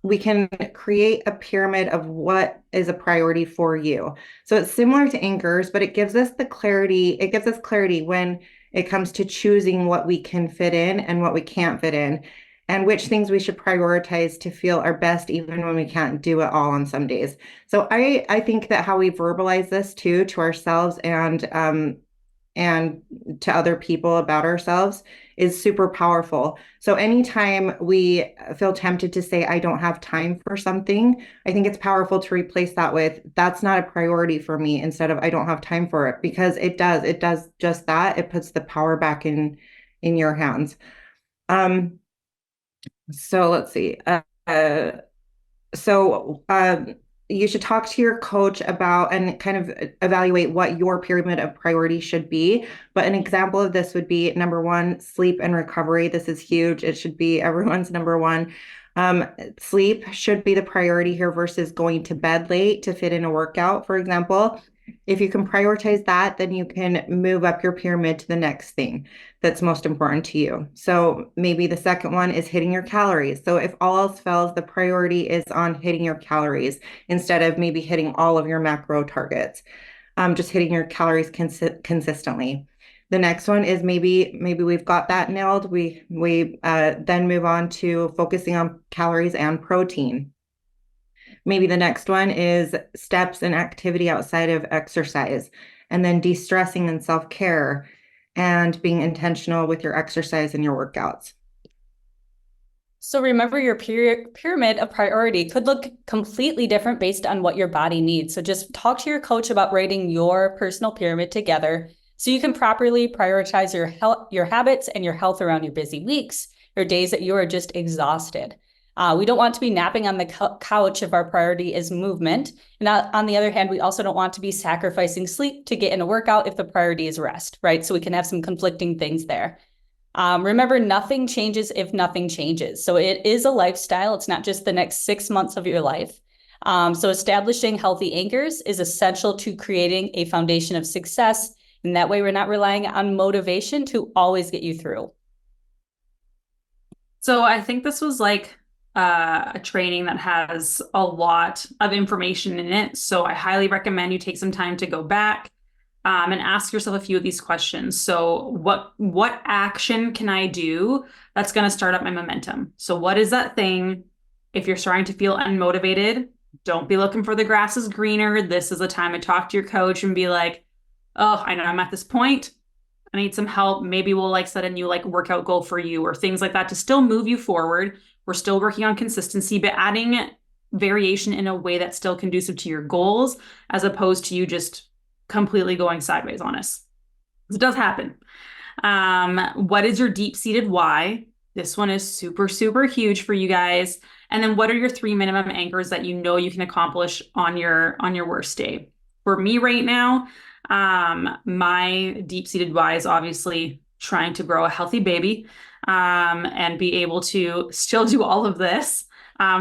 We can create a pyramid of what is a priority for you. So it's similar to anchors, but it gives us clarity. It gives us clarity when it comes to choosing what we can fit in and what we can't fit in. and which things we should prioritize to feel our best, even when we can't do it all on some days. So I think that how we verbalize this too to ourselves and to other people about ourselves is super powerful. So anytime we feel tempted to say, I don't have time for something, I think it's powerful to replace that with, that's not a priority for me, instead of I don't have time for it, because it does just that. It puts the power back in your hands. So let's see. So you should talk to your coach about and kind of evaluate what your pyramid of priorities should be. But an example of this would be number one, sleep and recovery. This is huge. It should be everyone's number one. Sleep should be the priority here versus going to bed late to fit in a workout, for example. If you can prioritize that, then you can move up your pyramid to the next thing that's most important to you. So maybe the second one is hitting your calories. So if all else fails, the priority is on hitting your calories instead of maybe hitting all of your macro targets. Just hitting your calories consistently. The next one is maybe we've got that nailed. We then move on to focusing on calories and protein. Maybe the next one is steps and activity outside of exercise, and then de-stressing and self-care and being intentional with your exercise and your workouts. So remember, your pyramid of priority could look completely different based on what your body needs. So just talk to your coach about writing your personal pyramid together so you can properly prioritize your habits and your health around your busy weeks or days that you are just exhausted. We don't want to be napping on the couch if our priority is movement. And on the other hand, we also don't want to be sacrificing sleep to get in a workout if the priority is rest, right? So we can have some conflicting things there. Remember, nothing changes if nothing changes. So it is a lifestyle. It's not just the next 6 months of your life. So establishing healthy anchors is essential to creating a foundation of success. And that way we're not relying on motivation to always get you through. So I think this was like a training that has a lot of information in it. So I highly recommend you take some time to go back and ask yourself a few of these questions. So what action can I do that's going to start up my momentum? So what is that thing? If you're starting to feel unmotivated, don't be looking for the grass is greener. This is a time to talk to your coach and be like, oh, I know I'm at this point. I need some help. Maybe we'll like set a new like workout goal for you or things like that to still move you forward. We're still working on consistency, but adding variation in a way that's still conducive to your goals, as opposed to you just completely going sideways on us. It does happen. What is your deep-seated why? This one is super, super huge for you guys. And then what are your 3 minimum anchors that you know you can accomplish on your worst day? For me right now, my deep-seated why is obviously trying to grow a healthy baby and be able to still do all of this.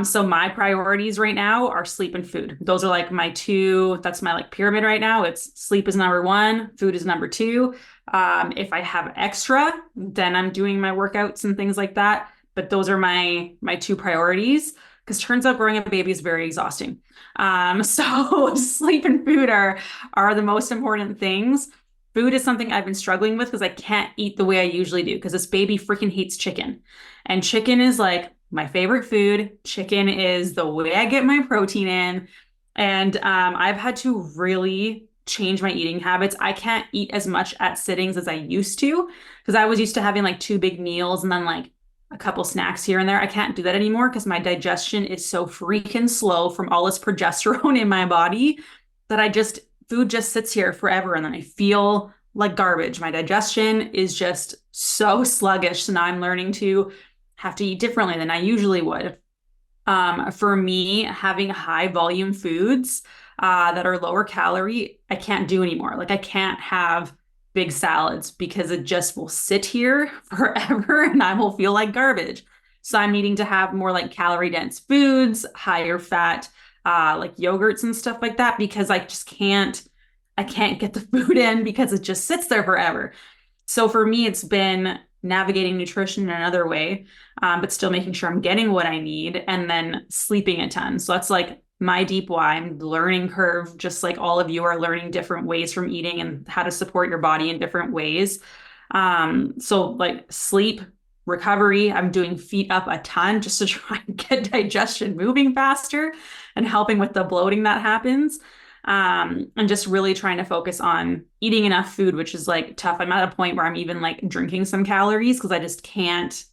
So my priorities right now are sleep and food. Those are like my two, that's my like pyramid right now. It's sleep is number one, food is number two. If I have extra, then I'm doing my workouts and things like that. But those are my two priorities, because turns out growing a baby is very exhausting. So sleep and food are the most important things. Food is something I've been struggling with because I can't eat the way I usually do because this baby freaking hates chicken. And chicken is like my favorite food. Chicken is the way I get my protein in. And I've had to really change my eating habits. I can't eat as much at sittings as I used to because I was used to having like 2 big meals and then like a couple snacks here and there. I can't do that anymore because my digestion is so freaking slow from all this progesterone in my body that food just sits here forever and then I feel like garbage. My digestion is just so sluggish. So now I'm learning to have to eat differently than I usually would. For me, having high volume foods that are lower calorie, I can't do anymore. Like I can't have big salads because it just will sit here forever and I will feel like garbage. So I'm needing to have more like calorie dense foods, higher fat, like yogurts and stuff like that, because I can't get the food in because it just sits there forever. So for me, it's been navigating nutrition in another way, but still making sure I'm getting what I need and then sleeping a ton. So that's like my deep why. I'm learning curve, just like all of you are learning different ways from eating and how to support your body in different ways. So like sleep recovery. I'm doing feet up a ton just to try and get digestion moving faster and helping with the bloating that happens. And just really trying to focus on eating enough food, which is like tough. I'm at a point where I'm even like drinking some calories because I just can't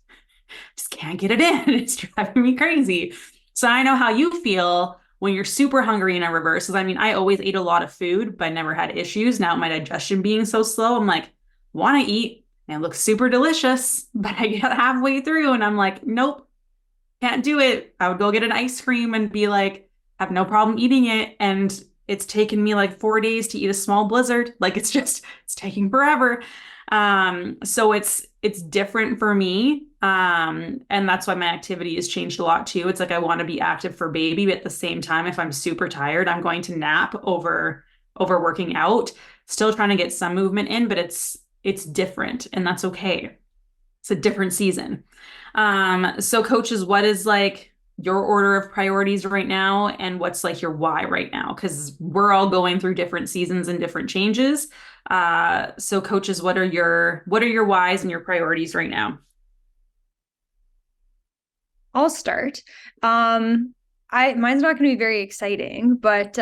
get it in. It's driving me crazy. So I know how you feel when you're super hungry in a reverse. Because I mean, I always ate a lot of food, but never had issues. Now my digestion being so slow, I'm like, want to eat and it looks super delicious, but I get halfway through and I'm like, nope, can't do it. I would go get an ice cream and be like, have no problem eating it. And it's taken me like 4 days to eat a small blizzard. Like it's taking forever. So it's different for me. And that's why my activity has changed a lot too. It's like I want to be active for baby, but at the same time, if I'm super tired, I'm going to nap over working out, still trying to get some movement in, but it's different and that's okay. It's a different season. So coaches, what is like your order of priorities right now and what's like your why right now? Because we're all going through different seasons and different changes. So coaches, what are your whys and your priorities right now? I'll start. Mine's not going to be very exciting, but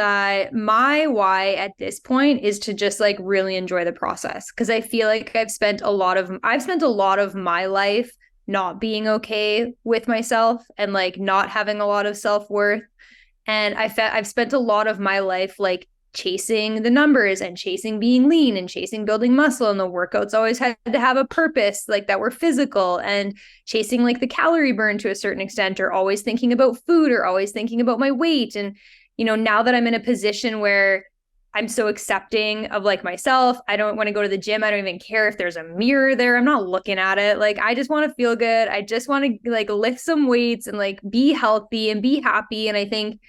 my why at this point is to just like really enjoy the process because I feel like I've spent a lot of my life not being okay with myself and like not having a lot of self-worth. And I've spent a lot of my life like chasing the numbers and chasing being lean and chasing building muscle. And the workouts always had to have a purpose, like that were physical, and chasing like the calorie burn to a certain extent, or always thinking about food or always thinking about my weight. And, you know, now that I'm in a position where I'm so accepting of like myself, I don't want to go to the gym. I don't even care if there's a mirror there. I'm not looking at it. Like, I just want to feel good. I just want to like lift some weights and like be healthy and be happy. And I think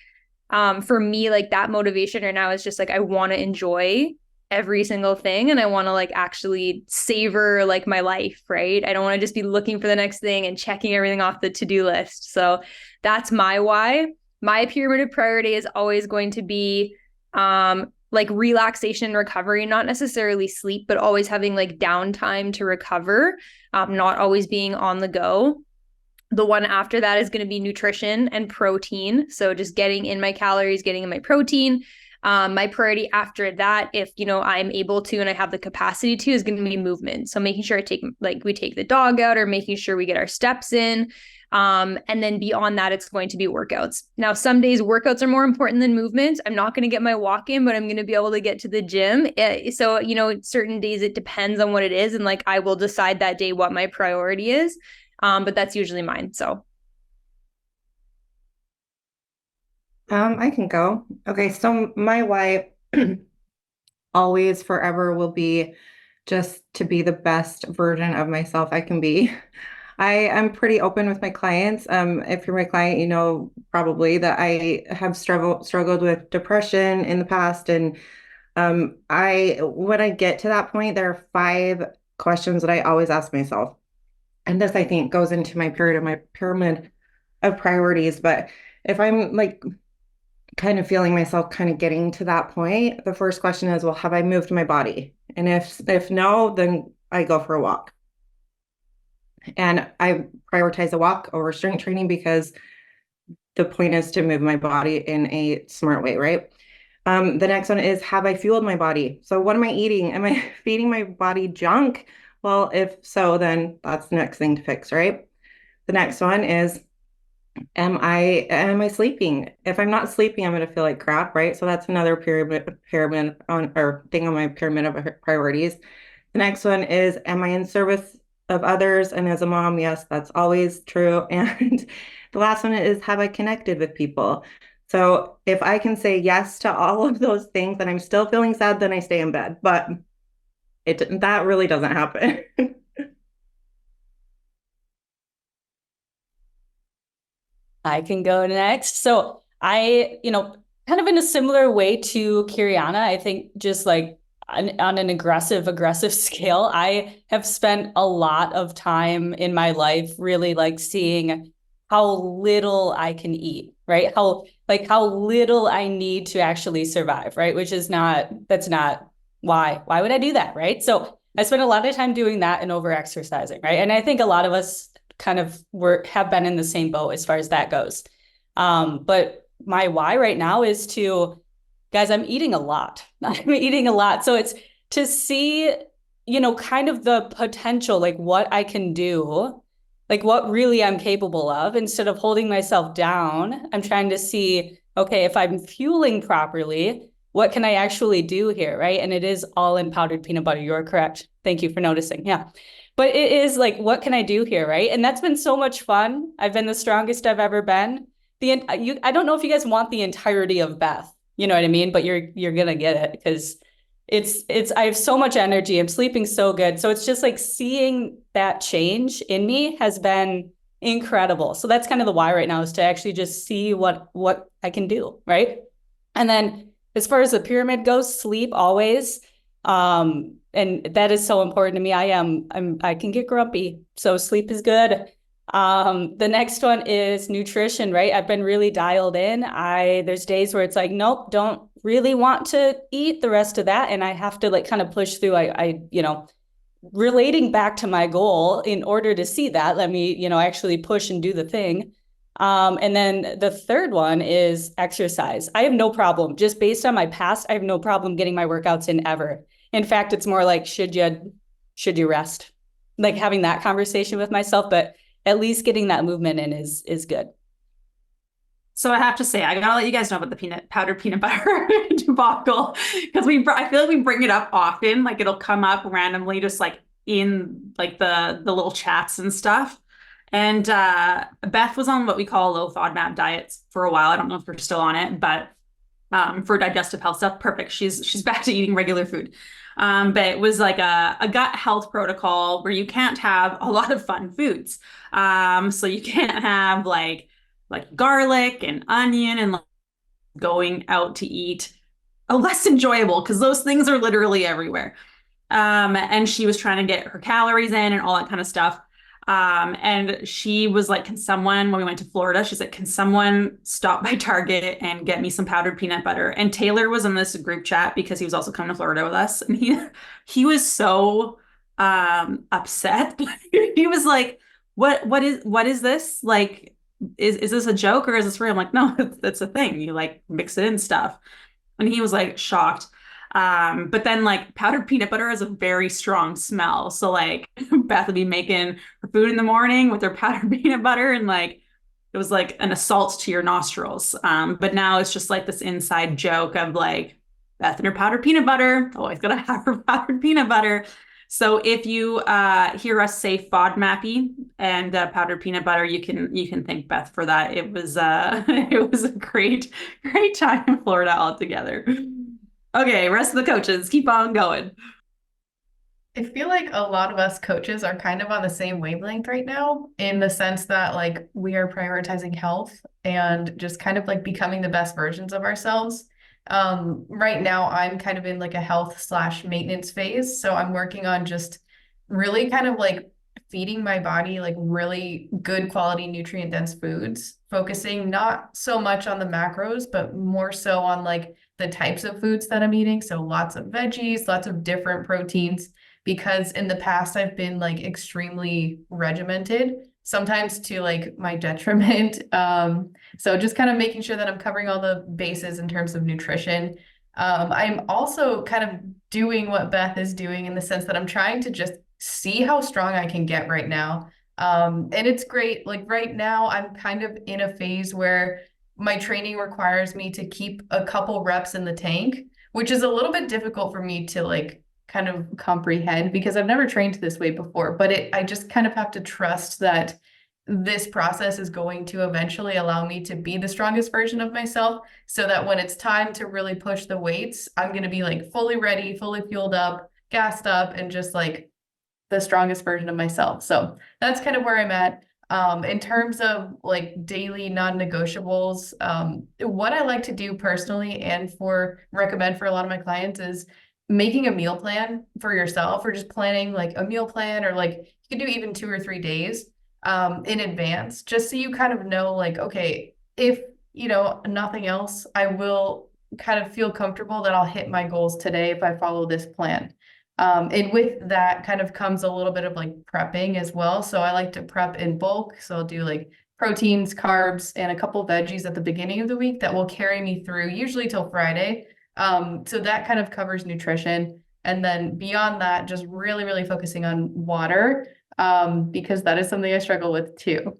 for me, like that motivation right now is just like I want to enjoy every single thing and I want to like actually savor like my life, right? I don't want to just be looking for the next thing and checking everything off the to-do list. So that's my why. My pyramid of priority is always going to be like relaxation and recovery, not necessarily sleep, but always having like downtime to recover, not always being on the go. The one after that is going to be nutrition and protein. So just getting in my calories, getting in my protein. My priority after that, if, you know, I'm able to, and I have the capacity to, is going to be movement. So making sure we take the dog out or making sure we get our steps in. And then beyond that, it's going to be workouts. Now, some days workouts are more important than movement. I'm not going to get my walk in, but I'm going to be able to get to the gym. So, you know, certain days it depends on what it is. And like, I will decide that day what my priority is. But that's usually mine. So. I can go. Okay, so my why always forever will be just to be the best version of myself I can be. I am pretty open with my clients. If you're my client, you know probably that I have struggled with depression in the past. And when I get to that point, there are 5 questions that I always ask myself. And this, I think, goes into my pyramid of priorities. But if I'm like kind of feeling myself kind of getting to that point, the first question is, well, have I moved my body? And if no, then I go for a walk. And I prioritize a walk over strength training because the point is to move my body in a smart way, right? The next one is, have I fueled my body? So what am I eating? Am I feeding my body junk? Well, if so, then that's the next thing to fix, right? The next one is, am I sleeping? If I'm not sleeping, I'm going to feel like crap, right? So that's another pyramid on, or thing on my pyramid of priorities. The next one is, am I in service of others? And as a mom, yes, that's always true. And the last one is, have I connected with people? So if I can say yes to all of those things and I'm still feeling sad, then I stay in bed. But that really doesn't happen. I can go next. So I, kind of in a similar way to Kiriana, I think just like on an aggressive scale, I have spent a lot of time in my life really like seeing how little I can eat, right? How little I need to actually survive, right? That's not why would I do that, right? So I spent a lot of time doing that and over exercising, right? And I think a lot of us kind of have been in the same boat as far as that goes. But my why right now is to, guys, I'm eating a lot. I'm eating a lot. So it's to see, kind of the potential, like what I can do, like what really I'm capable of, instead of holding myself down. I'm trying to see, okay, if I'm fueling properly, what can I actually do here, right? And it is all in powdered peanut butter. You're correct. Thank you for noticing. Yeah. But it is like, what can I do here, right? And that's been so much fun. I've been the strongest I've ever been. I don't know if you guys want the entirety of Beth, you know what I mean? But you're gonna get it, because I have so much energy. I'm sleeping so good. So it's just like seeing that change in me has been incredible. So that's kind of the why right now, is to actually just see what I can do, right? And then as far as the pyramid goes, sleep always. And that is so important to me. I can get grumpy. So sleep is good. The next one is nutrition, right? I've been really dialed in. There's days where it's like, nope, don't really want to eat the rest of that. And I have to like kind of push through. Relating back to my goal, in order to see that, let me, actually push and do the thing. And then the third one is exercise. I have no problem, just based on my past, I have no problem getting my workouts in ever. In fact, it's more like, should you rest? Like having that conversation with myself, but at least getting that movement in is good. So I have to say, I gotta let you guys know about the powdered peanut butter debacle, because I feel like we bring it up often. Like it'll come up randomly, just like in like the little chats and stuff. And Beth was on what we call low FODMAP diets for a while. I don't know if we're still on it, but for digestive health stuff, perfect. She's back to eating regular food. But it was like a gut health protocol where you can't have a lot of fun foods. So you can't have like garlic and onion and like going out to eat less enjoyable, because those things are literally everywhere. And she was trying to get her calories in and all that kind of stuff. And she was like, when we went to Florida, she's like, can someone stop by Target and get me some powdered peanut butter? And Taylor was in this group chat because he was also coming to Florida with us. And he was so, upset. He was like, what is this? Like, is this a joke or is this real? I'm like, no, it's a thing. You like mix it in stuff. And he was like shocked. But then like powdered peanut butter has a very strong smell. So like Beth would be making her food in the morning with her powdered peanut butter, and like it was like an assault to your nostrils. But now it's just like this inside joke of like Beth and her powdered peanut butter, always gotta have her powdered peanut butter. So if you hear us say FODMAPy and powdered peanut butter, you can thank Beth for that. It was it was a great time in Florida all together. Okay, rest of the coaches, keep on going. I feel like a lot of us coaches are kind of on the same wavelength right now, in the sense that like we are prioritizing health and just kind of like becoming the best versions of ourselves. Right now I'm kind of in like a health/maintenance phase. So I'm working on just really kind of like feeding my body like really good quality nutrient dense foods, focusing not so much on the macros, but more so on like the types of foods that I'm eating. So lots of veggies, lots of different proteins, because in the past I've been like extremely regimented, sometimes to like my detriment. So just kind of making sure that I'm covering all the bases in terms of nutrition. I'm also kind of doing what Beth is doing, in the sense that I'm trying to just see how strong I can get right now. And it's great. Like right now, I'm kind of in a phase where my training requires me to keep a couple reps in the tank, which is a little bit difficult for me to like kind of comprehend, because I've never trained this way before. But I just kind of have to trust that this process is going to eventually allow me to be the strongest version of myself, so that when it's time to really push the weights, I'm going to be like fully ready, fully fueled up, gassed up, and just like the strongest version of myself. So that's kind of where I'm at. In terms of like daily non-negotiables, what I like to do personally and recommend for a lot of my clients is making a meal plan for yourself, or just planning like a meal plan, or like you can do even 2 or 3 days in advance, just so you kind of know like, okay, if nothing else, I will kind of feel comfortable that I'll hit my goals today if I follow this plan. And with that kind of comes a little bit of like prepping as well. So I like to prep in bulk. So I'll do like proteins, carbs, and a couple veggies at the beginning of the week that will carry me through usually till Friday. So that kind of covers nutrition. And then beyond that, just really, really focusing on water, because that is something I struggle with too.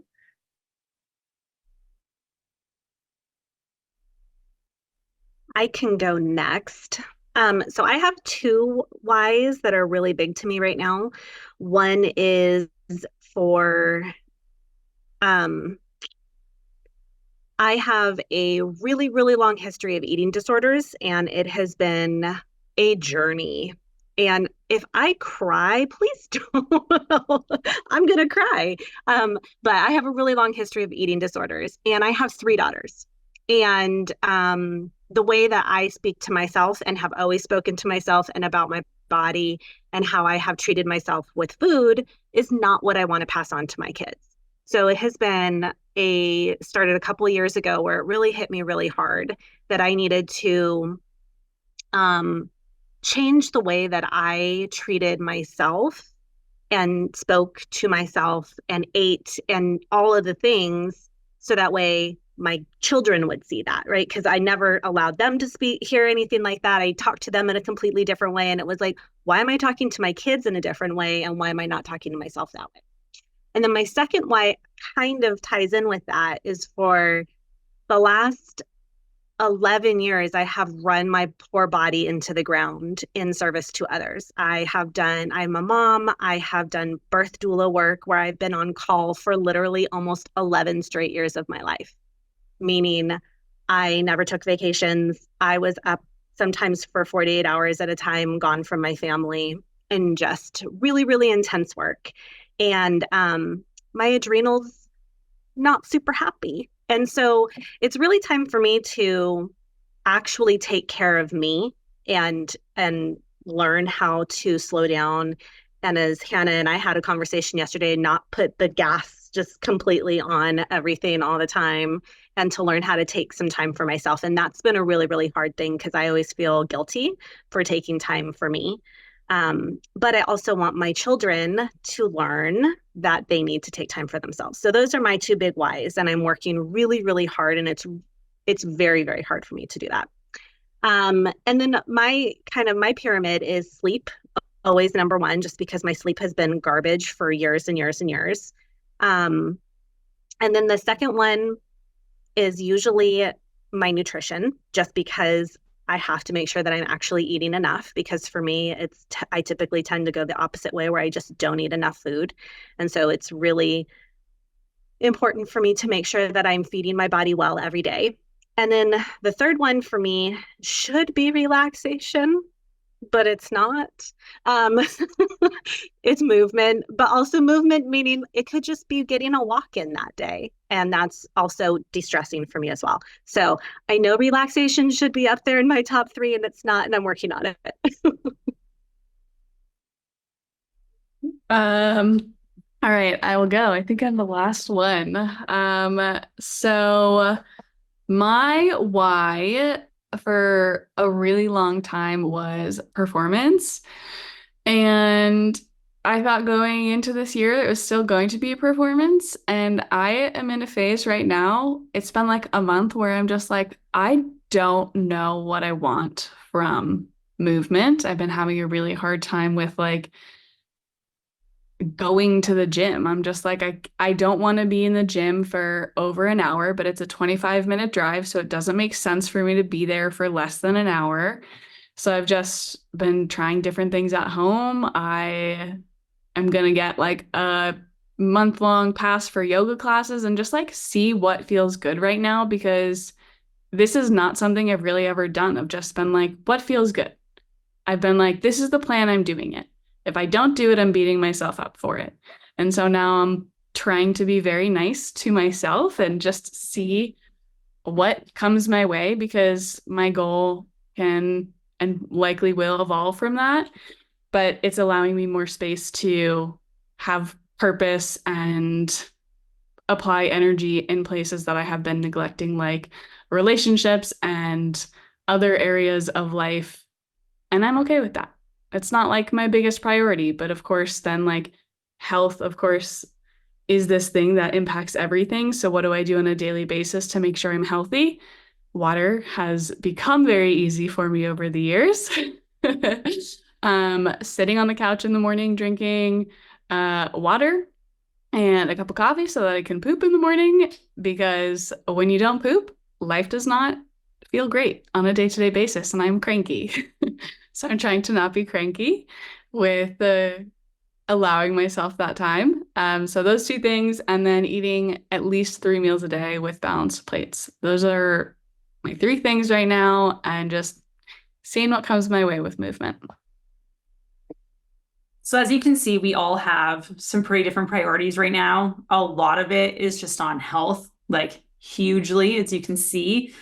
I can go next. So I have two whys that are really big to me right now. One is for I have a really, really long history of eating disorders, and it has been a journey. And if I cry, please don't. I'm gonna cry. But I have a really long history of eating disorders, and I have three daughters. And the way that I speak to myself and have always spoken to myself and about my body and how I have treated myself with food is not what I want to pass on to my kids. So it has been started a couple of years ago where it really hit me really hard that I needed to change the way that I treated myself and spoke to myself and ate and all of the things, so that way my children would see that, right? Because I never allowed them to hear anything like that. I talked to them in a completely different way. And it was like, why am I talking to my kids in a different way? And why am I not talking to myself that way? And then my second why kind of ties in with that is for the last 11 years, I have run my poor body into the ground in service to others. I'm a mom. I have done birth doula work where I've been on call for literally almost 11 straight years of my life, meaning I never took vacations. I was up sometimes for 48 hours at a time, gone from my family, and just really, really intense work. And my adrenals, not super happy. And so it's really time for me to actually take care of me and learn how to slow down. And as Hannah and I had a conversation yesterday, not put the gas just completely on everything all the time, and to learn how to take some time for myself. And that's been a really, really hard thing because I always feel guilty for taking time for me. But I also want my children to learn that they need to take time for themselves. So those are my two big whys, and I'm working really, really hard, and it's very, very hard for me to do that. And then my pyramid is sleep, always number one, just because my sleep has been garbage for years and years and years. And then the second one is usually my nutrition, just because I have to make sure that I'm actually eating enough, because for me, I typically tend to go the opposite way where I just don't eat enough food. And so it's really important for me to make sure that I'm feeding my body well every day. And then the third one for me should be relaxation, but it's not. It's movement, but also movement meaning it could just be getting a walk in that day. And that's also de-stressing for me as well. So I know relaxation should be up there in my top three, and it's not, and I'm working on it. All right, I will go. I think I'm the last one. So my why for a really long time was performance. And I thought going into this year, it was still going to be a performance. And I am in a phase right now. It's been like a month where I'm just like, I don't know what I want from movement. I've been having a really hard time with like going to the gym. I'm just like, I don't want to be in the gym for over an hour, but it's a 25-minute drive. So it doesn't make sense for me to be there for less than an hour. So I've just been trying different things at home. I am going to get like a month-long pass for yoga classes and just like see what feels good right now, because this is not something I've really ever done. I've just been like, what feels good? I've been like, this is the plan, I'm doing it. If I don't do it, I'm beating myself up for it. And so now I'm trying to be very nice to myself and just see what comes my way, because my goal can and likely will evolve from that. But it's allowing me more space to have purpose and apply energy in places that I have been neglecting, like relationships and other areas of life. And I'm okay with that. it's not like my biggest priority, but of course, then like health, of course, is this thing that impacts everything. So what do I do on a daily basis to make sure I'm healthy? Water has become very easy for me over the years. Sitting on the couch in the morning, drinking water and a cup of coffee so that I can poop in the morning, because when you don't poop, life does not feel great on a day-to-day basis, and I'm cranky. So I'm trying to not be cranky with allowing myself that time. So those two things, and then eating at least 3 meals a day with balanced plates. Those are my 3 things right now, and just seeing what comes my way with movement. So as you can see, we all have some pretty different priorities right now. A lot of it is just on health, like hugely, as you can see.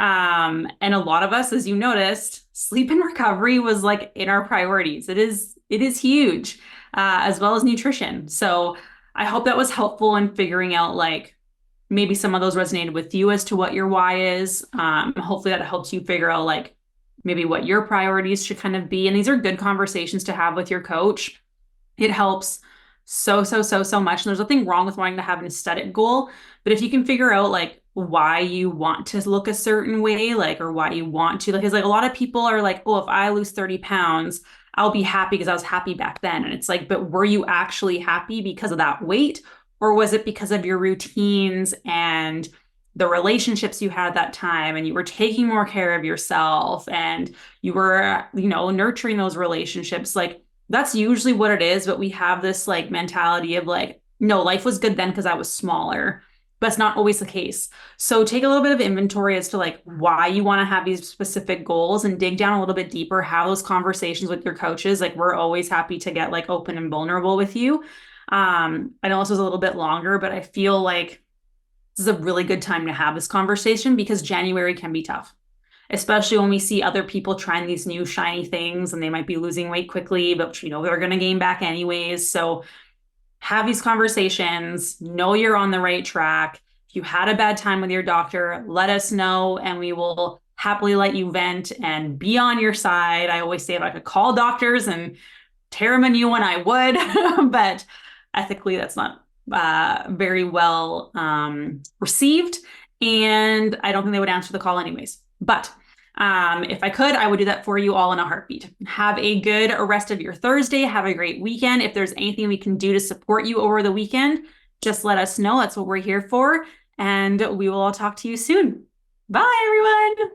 And a lot of us, as you noticed, sleep and recovery was like in our priorities. It is huge, as well as nutrition. So I hope that was helpful in figuring out like maybe some of those resonated with you as to what your why is. Hopefully that helps you figure out like maybe what your priorities should kind of be. And these are good conversations to have with your coach. It helps so much. And there's nothing wrong with wanting to have an aesthetic goal, but if you can figure out like why you want to look a certain way, like, or why you want to, because like a lot of people are like, oh, if I lose 30 pounds, I'll be happy because I was happy back then. And it's like, but were you actually happy because of that weight? Or was it because of your routines and the relationships you had at that time, and you were taking more care of yourself and you were, nurturing those relationships? Like that's usually what it is. But we have this like mentality of like, no, life was good then because I was smaller, but it's not always the case. So take a little bit of inventory as to like why you want to have these specific goals, and dig down a little bit deeper, have those conversations with your coaches. Like we're always happy to get like open and vulnerable with you. I know this was a little bit longer, but I feel like this is a really good time to have this conversation, because January can be tough, especially when we see other people trying these new shiny things and they might be losing weight quickly, but they're going to gain back anyways. So have these conversations, know you're on the right track. If you had a bad time with your doctor, let us know and we will happily let you vent and be on your side. I always say if I could call doctors and tear them a new one, I would, but ethically that's not very well received, and I don't think they would answer the call anyways. But if I could, I would do that for you all in a heartbeat. Have a good rest of your Thursday. Have a great weekend. If there's anything we can do to support you over the weekend, just let us know. That's what we're here for. And we will all talk to you soon. Bye, everyone.